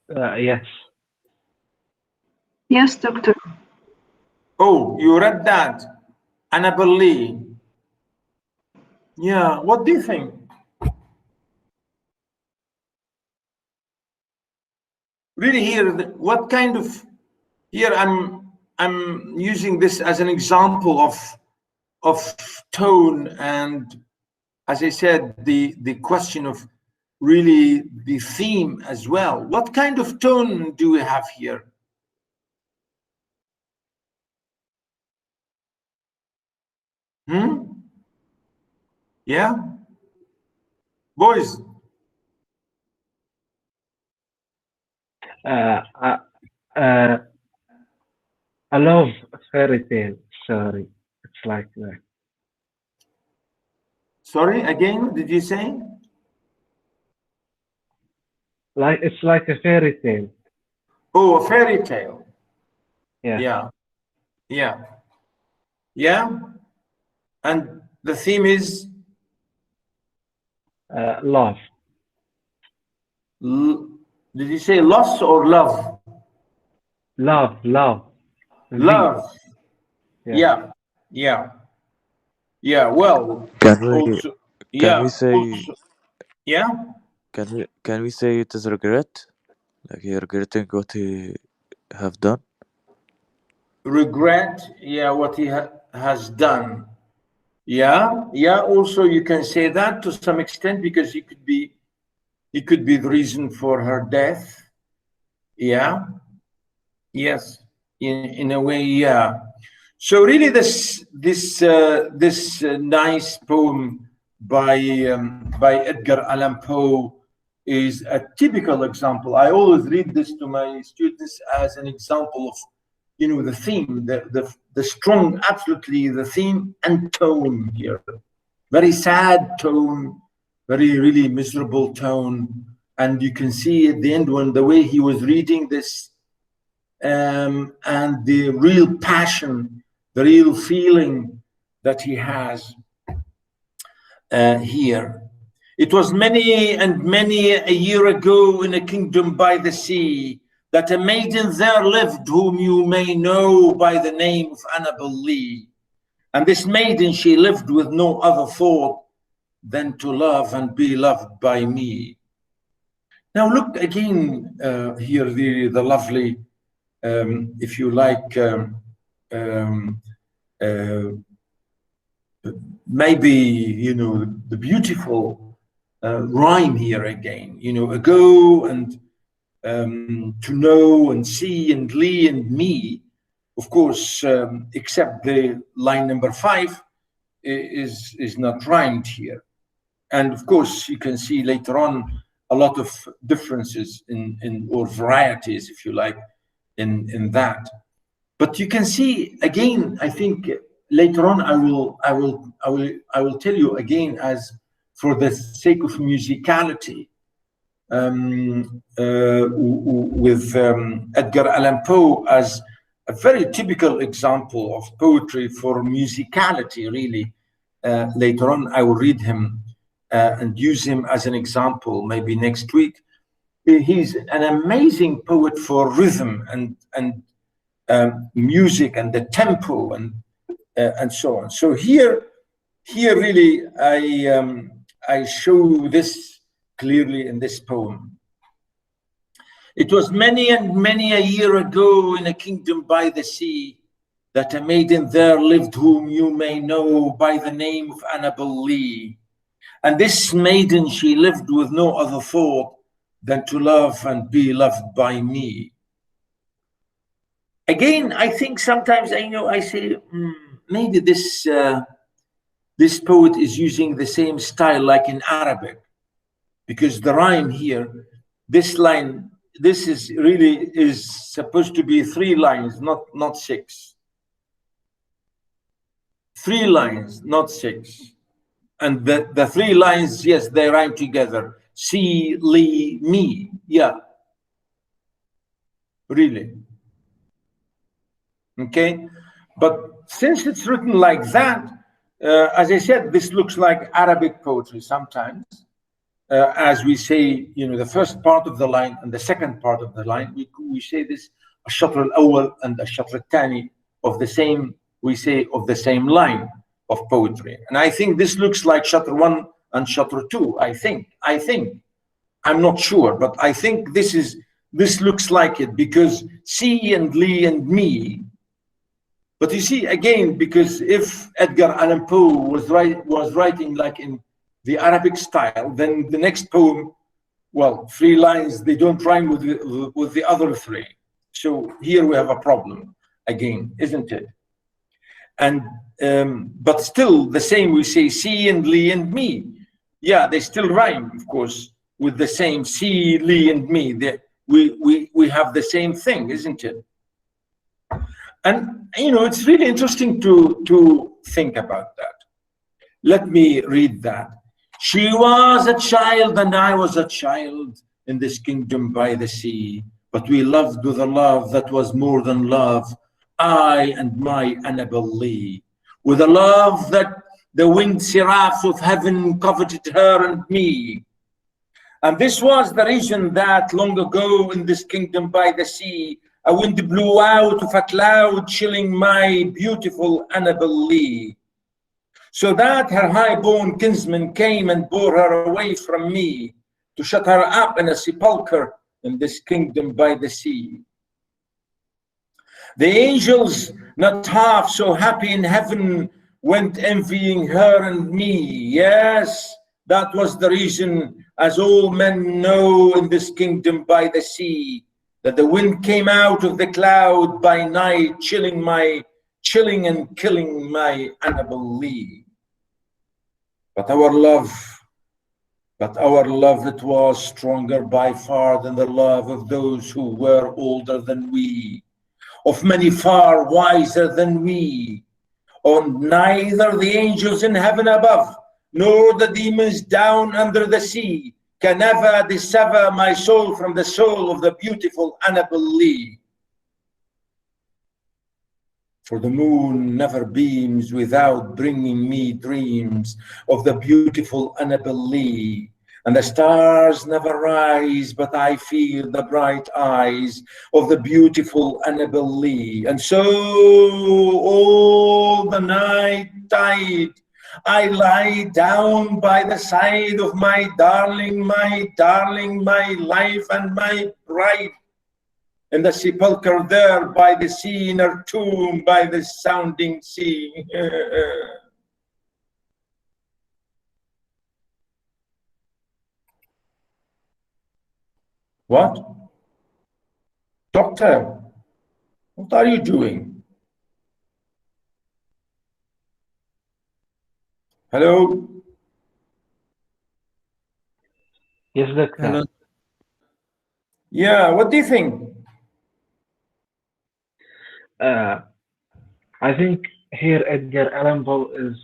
Yes. Yes, doctor. Oh, you read that, Annabel Lee. Yeah, what do you think? Really, here, what kind of, here I'm using this as an example of tone, and as I said, the question of really the theme as well. What kind of tone do we have here? Yeah, boys. I love fairy tale. Sorry, it's like that. Sorry, again, did you say? Like it's like a fairy tale. Oh, a fairy tale. Yeah. Yeah. Yeah. Yeah. And the theme is Love. Did you say loss or love? Love. Love. Yeah. Yeah. Yeah. Well, Can we also, yeah. say Also, yeah. can we say it is regret? Like he regretting what he have done? Regret, yeah, what he has done. Yeah. Yeah. Also, you can say that to some extent, because he could be the reason for her death. Yeah. Yes. In a way, yeah. So really, this nice poem by Edgar Allan Poe is a typical example. I always read this to my students as an example of, you know, the theme, the strong, absolutely the theme and tone here. Very sad tone, very really miserable tone, and you can see at the end when the way he was reading this, and the real passion, the real feeling that he has here. It was many and many a year ago in a kingdom by the sea that a maiden there lived whom you may know by the name of Annabel Lee. And this maiden, she lived with no other thought than to love and be loved by me. Now look again here, the lovely, if you like, maybe, you know, the beautiful rhyme here again, you know, ago and to know and see and Lee and me, of course, except the line number 5 is not rhymed here. And of course, you can see later on a lot of differences in or varieties, if you like, in that. But you can see again, I think later on I will tell you again, as for the sake of musicality, with Edgar Allan Poe as a very typical example of poetry for musicality, really. Later on I will read him and use him as an example, maybe next week. He's an amazing poet for rhythm and music and the tempo and so on. So here here really I show this clearly in this poem. It was many and many a year ago in a kingdom by the sea that a maiden there lived whom you may know by the name of Annabel Lee. And this maiden, she lived with no other thought than to love and be loved by me. Again, I think sometimes I say maybe this this poet is using the same style like in Arabic, because the rhyme here, this line, this is really supposed to be 3 lines, not 6. 3 lines, not 6. And the 3 lines, yes, they rhyme together. See, Lee, me. Yeah. Really. Okay. But since it's written like that, as I said, this looks like Arabic poetry sometimes. As we say, the first part of the line and the second part of the line, we say this الشطر الأول and الشطر الثاني of the same, we say of the same line of poetry. And I think this looks like Shatr 1 and Shatr 2. I think. I'm not sure, but I think this looks like it, because C and Lee and me. But you see, again, because if Edgar Allan Poe was writing like in the Arabic style, then the next poem, well, 3 lines, they don't rhyme with the other 3. So here we have a problem again, isn't it? And but still the same, we say C and Lee and me. Yeah, they still rhyme, of course, with the same C, Lee and me. We have the same thing, isn't it? And it's really interesting to think about that. Let me read that. She was a child and I was a child in this kingdom by the sea, but we loved with a love that was more than love, I and my Annabel Lee, with a love that the winged seraphs of heaven coveted her and me. And this was the reason that long ago in this kingdom by the sea, a wind blew out of a cloud, chilling my beautiful Annabel Lee, so that her high-born kinsman came and bore her away from me to shut her up in a sepulchre in this kingdom by the sea. The angels, not half so happy in heaven, went envying her and me. Yes, that was the reason, as all men know in this kingdom by the sea, that the wind came out of the cloud by night, chilling and killing my Annabel Lee. But our love, it was stronger by far than the love of those who were older than we, of many far wiser than we. On neither the angels in heaven above, nor the demons down under the sea can ever dissever my soul from the soul of the beautiful Annabel Lee. For the moon never beams without bringing me dreams of the beautiful Annabel Lee. And the stars never rise, but I feel the bright eyes of the beautiful Annabel Lee. And so all the night tide, I lie down by the side of my darling, my life and my bride, in the sepulchre there by the sea, in her tomb by the sounding sea. What? Doctor, what are you doing? Hello? Yes, Doctor. Hello. Yeah, what do you think? I think here Edgar Allan Poe is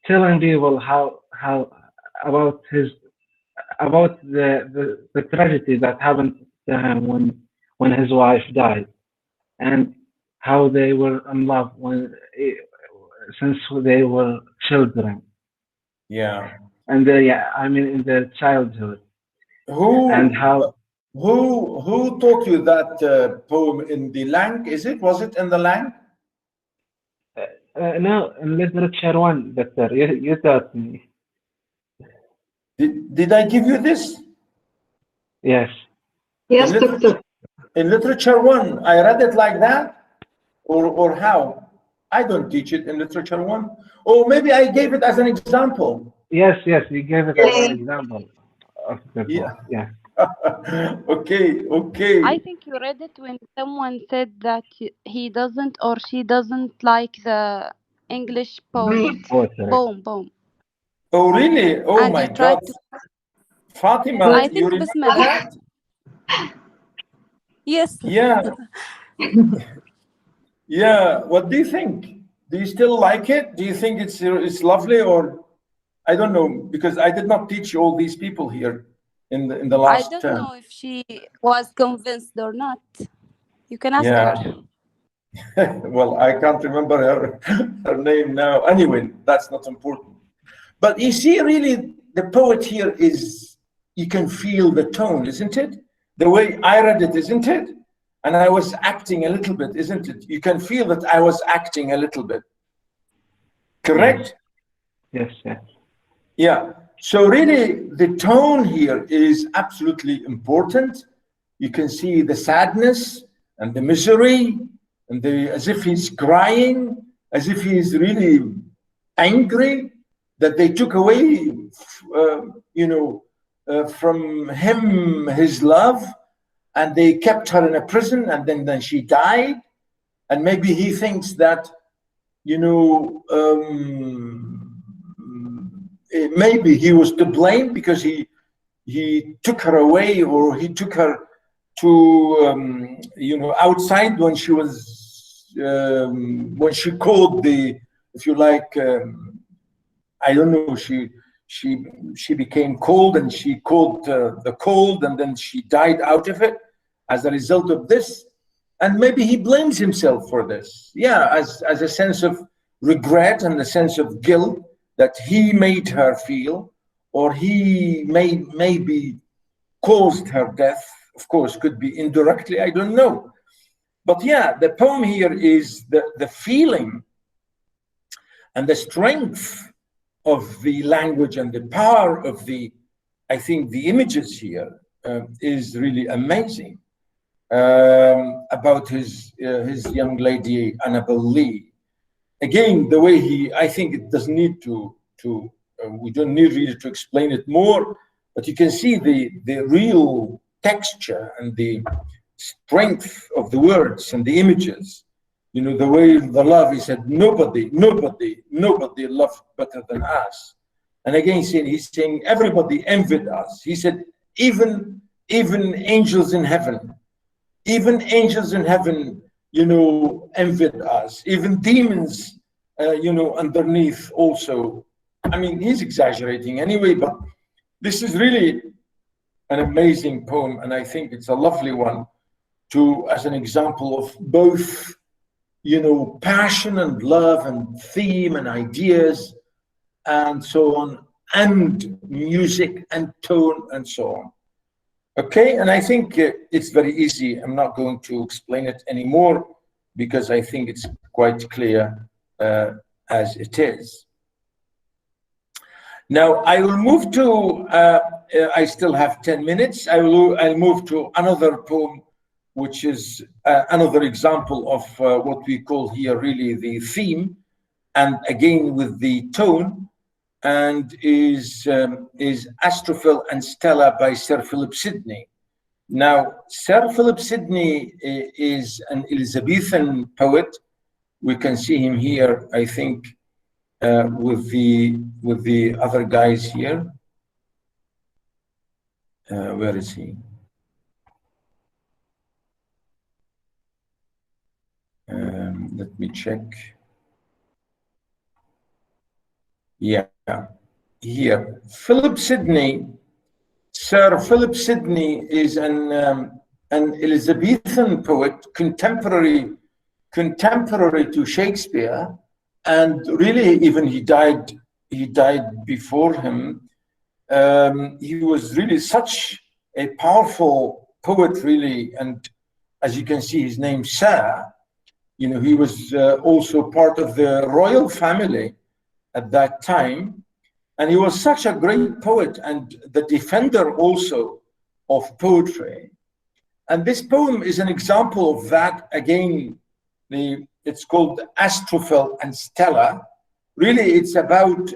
telling people how about the tragedy that happened to him when his wife died, and how they were in love since they were children. Yeah. And in their childhood. Who taught you that poem in the Lang? Was it in the Lang? No, in literature one, doctor. You taught me. Did I give you this? Yes. Yes, In, lit doctor. in literature one, I read it like that, or how? I don't teach it in literature one. Or maybe I gave it as an example. Yes, yes, you gave it as an example of the Yeah. book. Yeah. Okay, okay. I think you read it when someone said that he doesn't or she doesn't like the English Me. Poetry. poem, Oh, really? Oh and my you tried God. to. Fatima, I you think remember Bismillah. that? Yes. Yeah, yeah. What do you think? Do you still like it? Do you think it's lovely, or I don't know, because I did not teach all these people here in the I last don't term. know if she was convinced or not. You can ask Yeah. her. Well, I can't remember her name now. Anyway, that's not important. But you see, really, the poet here is, you can feel the tone, isn't it? The way I read it, isn't it? And I was acting a little bit, isn't it? You can feel that I was acting a little bit. Correct? Yes, yes. Yeah. So really, the tone here is absolutely important. You can see the sadness and the misery, and the as if he's crying, as if he's really angry that they took away, from him his love, and they kept her in a prison, and then she died, and maybe he thinks that, maybe he was to blame because he took her away, or he took her to outside when she was when she called the, if you like, I don't know, she became cold, and she caught the cold, and then she died out of it as a result of this. And maybe he blames himself for this, yeah, as a sense of regret and a sense of guilt that he made her feel, or he maybe caused her death. Of course, could be indirectly, I don't know. But yeah, the poem here is the feeling and the strength of the language and the power of I think the images here is really amazing, about his young lady, Annabel Lee. Again, the way I think it doesn't need we don't need really to explain it more, but you can see the real texture and the strength of the words and the images. The way the love, he said, nobody loved better than us. And again, he's saying everybody envied us. He said, even angels in heaven, envied us. Even demons, underneath also. I mean, he's exaggerating anyway, but this is really an amazing poem, and I think it's a lovely one as an example of both, passion and love and theme and ideas and so on, and music and tone and so on. Okay, and I think it's very easy. I'm not going to explain it anymore because I think it's quite clear as it is. Now I will move to, I still have 10 minutes. I'll move to another poem, which is another example of what we call here really the theme, and again with the tone, and is Astrophil and Stella by Sir Philip Sidney. Now, Sir Philip Sidney is an Elizabethan poet. We can see him here, I think, with the other guys here. Where is he? Let me check. Yeah, here. Philip Sidney, Sir Philip Sidney is an Elizabethan poet, contemporary to Shakespeare, and really even he died before him. He was really such a powerful poet, really, and as you can see, his name Sir, You know, he was also part of the royal family at that time. And he was such a great poet and the defender also of poetry. And this poem is an example of that. Again, it's called Astrophel and Stella. Really, it's about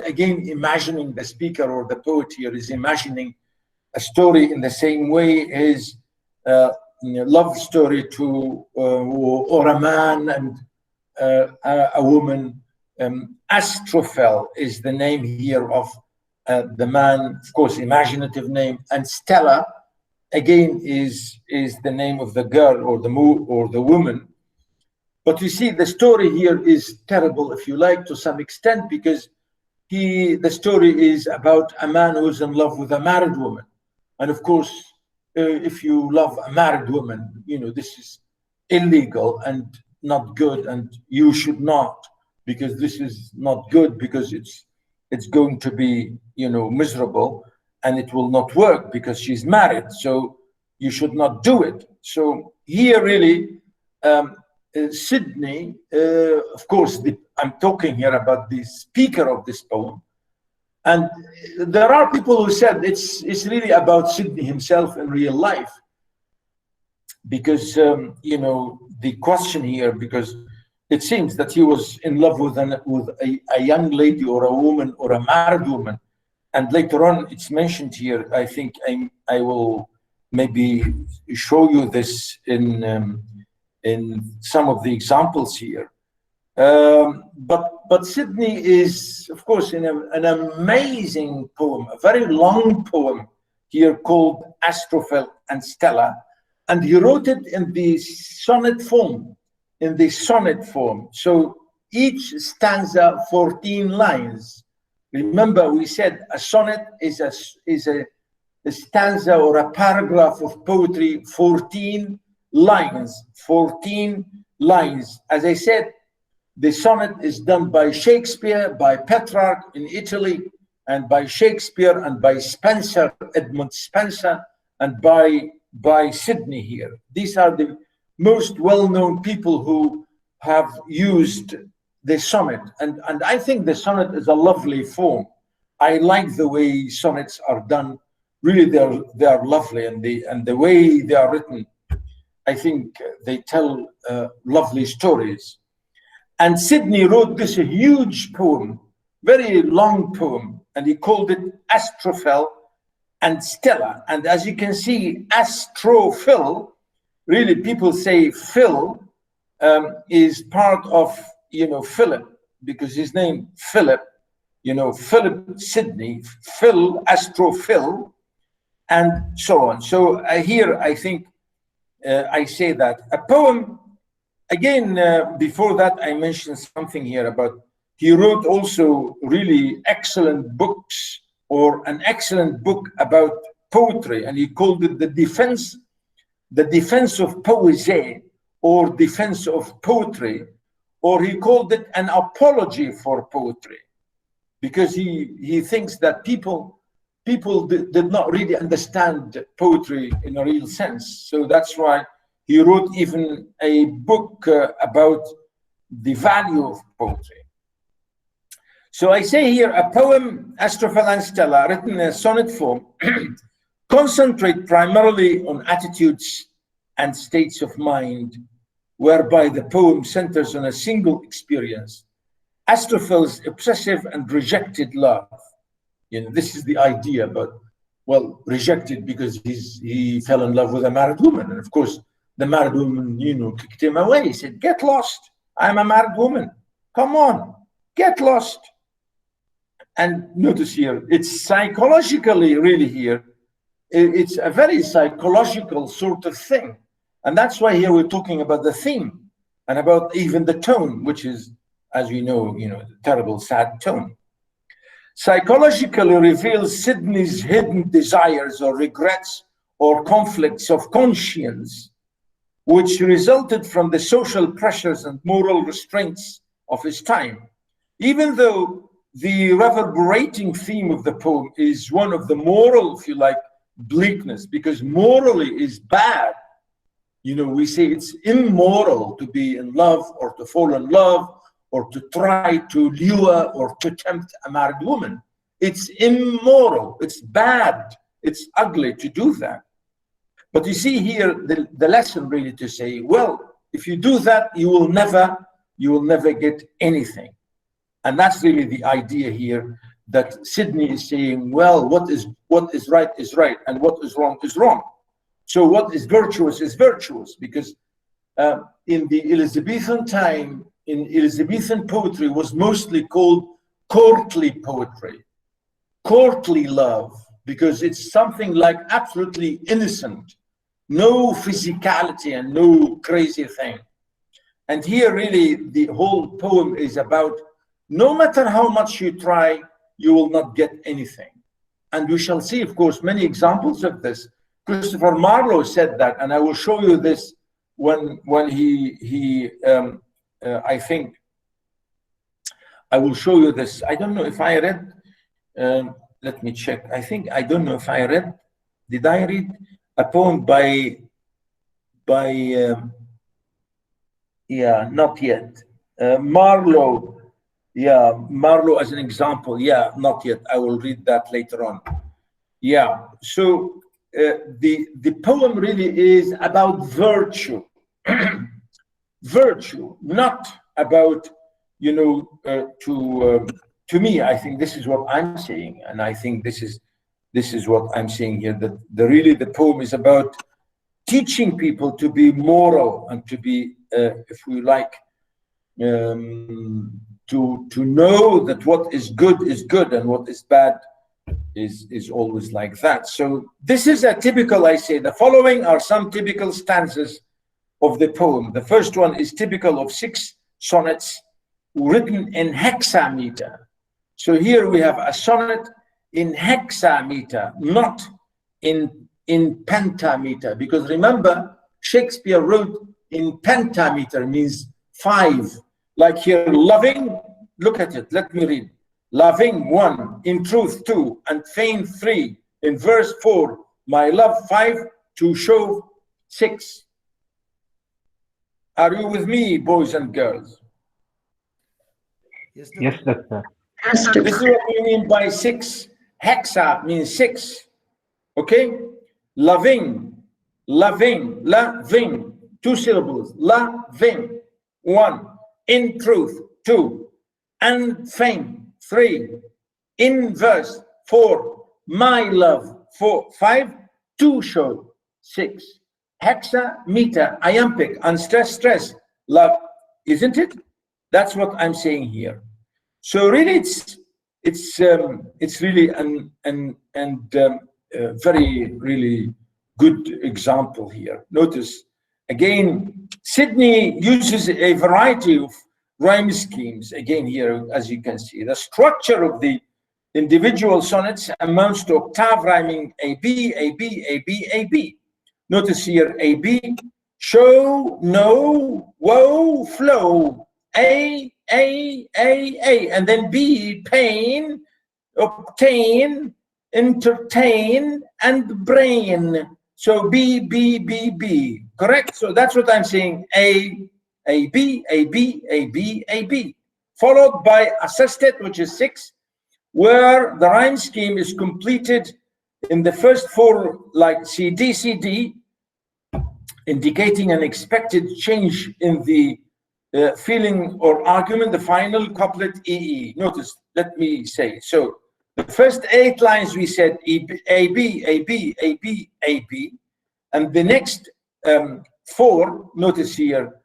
again imagining, the speaker or the poet here is imagining a story in the same way his love story to or a man and a woman. Astrophel is the name here of the man, of course, imaginative name, and Stella again is the name of the girl or the woman. But you see, the story here is terrible, if you like, to some extent, because the story is about a man who's in love with a married woman. And of course, if you love a married woman, you know, this is illegal and not good, and you should not, because this is not good, because it's going to be, you know, miserable, and it will not work because she's married. So you should not do it. So here really, Sydney, of course, I'm talking here about the speaker of this poem. And there are people who said it's really about Sydney himself in real life. Because, you know, the question here, because it seems that he was in love with a young lady or a woman or a married woman. And later on, it's mentioned here, I think I will maybe show you this in some of the examples here. But Sydney is, of course, in an amazing poem, a very long poem here called Astrophel and Stella. And he wrote it in the sonnet form. So each stanza, 14 lines. Remember, we said a sonnet is a stanza or a paragraph of poetry, 14 lines, 14 lines. As I said, the sonnet is done by Shakespeare, by Petrarch in Italy, and by Shakespeare and by Spencer, Edmund Spencer, and by Sydney here. These are the most well-known people who have used the sonnet. And I think the sonnet is a lovely form. I like the way sonnets are done. Really, they are lovely, and the way they are written, I think they tell lovely stories. And Sydney wrote this huge poem, very long poem, and he called it Astrophel and Stella. And as you can see, Astrophel, really people say Phil is part of, you know, Philip, because his name Philip, you know, Philip Sydney, Phil, Astrophil, and so on. So here I think I say that a poem, again, before that I mentioned something here about, he wrote also really excellent books, or an excellent book about poetry, and he called it the defense of poesy, or defense of poetry, or he called it an apology for poetry, because he thinks that people did not really understand poetry in a real sense. So that's why he wrote even a book about the value of poetry. So I say here, a poem, Astrophel and Stella, written in a sonnet form, concentrate primarily on attitudes and states of mind, whereby the poem centers on a single experience, Astrophel's obsessive and rejected love. You know, this is the idea, but, well, rejected because he fell in love with a married woman. And of course, the married woman, you know, kicked him away. He said, get lost. I'm a married woman. Come on, get lost. And notice here, it's psychologically really here, it's a very psychological sort of thing. And that's why here we're talking about the theme and about even the tone, which is, as we know, the terrible, sad tone. Psychologically reveals Sydney's hidden desires or regrets or conflicts of conscience, which resulted from the social pressures and moral restraints of his time. Even though the reverberating theme of the poem is one of the moral, if you like, bleakness, because morally is bad. You know, we say it's immoral to be in love or to fall in love or to try to lure or to tempt a married woman. It's immoral, it's bad, it's ugly to do that. But you see here the lesson really to say, well, if you do that, you will never get anything. And that's really the idea here, that Sydney is saying, well, what is right is right, and what is wrong is wrong. So what is virtuous, because in the Elizabethan time, in Elizabethan poetry was mostly called courtly poetry, courtly love, because it's something like absolutely innocent, no physicality and no crazy thing. And here really the whole poem is about, no matter how much you try, you will not get anything. And we shall see, of course, many examples of this. Christopher Marlowe said that, and I will show you this when he I think I will show you this. I don't know if I read, let me check. I don't know if I read, did I read a poem by yeah, not yet. Marlowe, yeah, Marlowe as an example, yeah, not yet. I will read that later on. Yeah, so the poem really is about virtue, virtue, not about, you know, to me, I think this is what I'm saying, and I think this is what I'm saying here, that really the poem is about teaching people to be moral and to be, if we like, to know that what is good and what is bad is always like that. So this is a typical, I say, the following are some typical stanzas of the poem. The first one is typical of 6 sonnets written in hexameter. So here we have a sonnet in hexameter, not in pentameter, because remember, Shakespeare wrote in pentameter, means 5. Like here, loving, look at it, let me read. Loving 1, in truth 2, and fain 3, in verse 4, my love 5, to show 6. Are you with me, boys and girls? Yes, Yes, Doctor. Yes, This is what we mean by 6. Hexa means 6. Okay? Loving, loving, loving, 2 syllables. Loving, 1. In truth, 2. And fame, 3. In verse, 4. My love, 4, 5. To show, 6. Hexameter, iambic, unstressed, stress, love, isn't it? That's what I'm saying here. So really, it's really very really good example here. Notice again, Sydney uses a variety of rhyme schemes. Again here, as you can see, the structure of the individual sonnets amounts to octave rhyming AB, AB, AB, AB. Notice here AB, show, no, woe, flow, A, and then B, pain, obtain, entertain, and brain. So B, B, B, B, correct? So that's what I'm saying, A, B, A, B, A, B, A, B, followed by a sestet, which is 6, where the rhyme scheme is completed in the first 4, like CD, CD, indicating an expected change in the feeling or argument, the final couplet EE. Notice, let me say, so the first 8 lines we said AB, AB, AB, AB, and the next 4, notice here,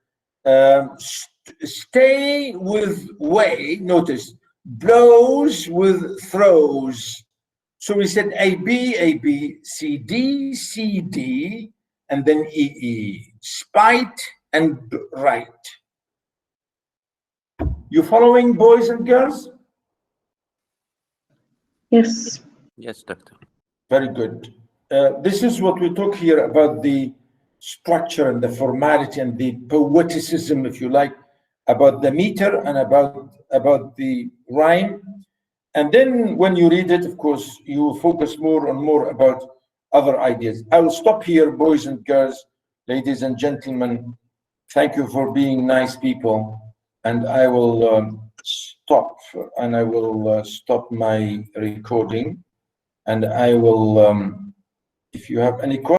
stay with way, notice, blows with throws. So we said AB, AB, CD, CD, and then EE, spite and right. You following, boys and girls? Yes. Yes, Doctor. Very good. This is what we talk here about the structure and the formality and the poeticism, if you like, about the meter and about the rhyme. And then when you read it, of course, you will focus more and more about other ideas. I will stop here, boys and girls, Ladies and gentlemen, thank you for being nice people. And I will stop my recording. And I will, if you have any questions,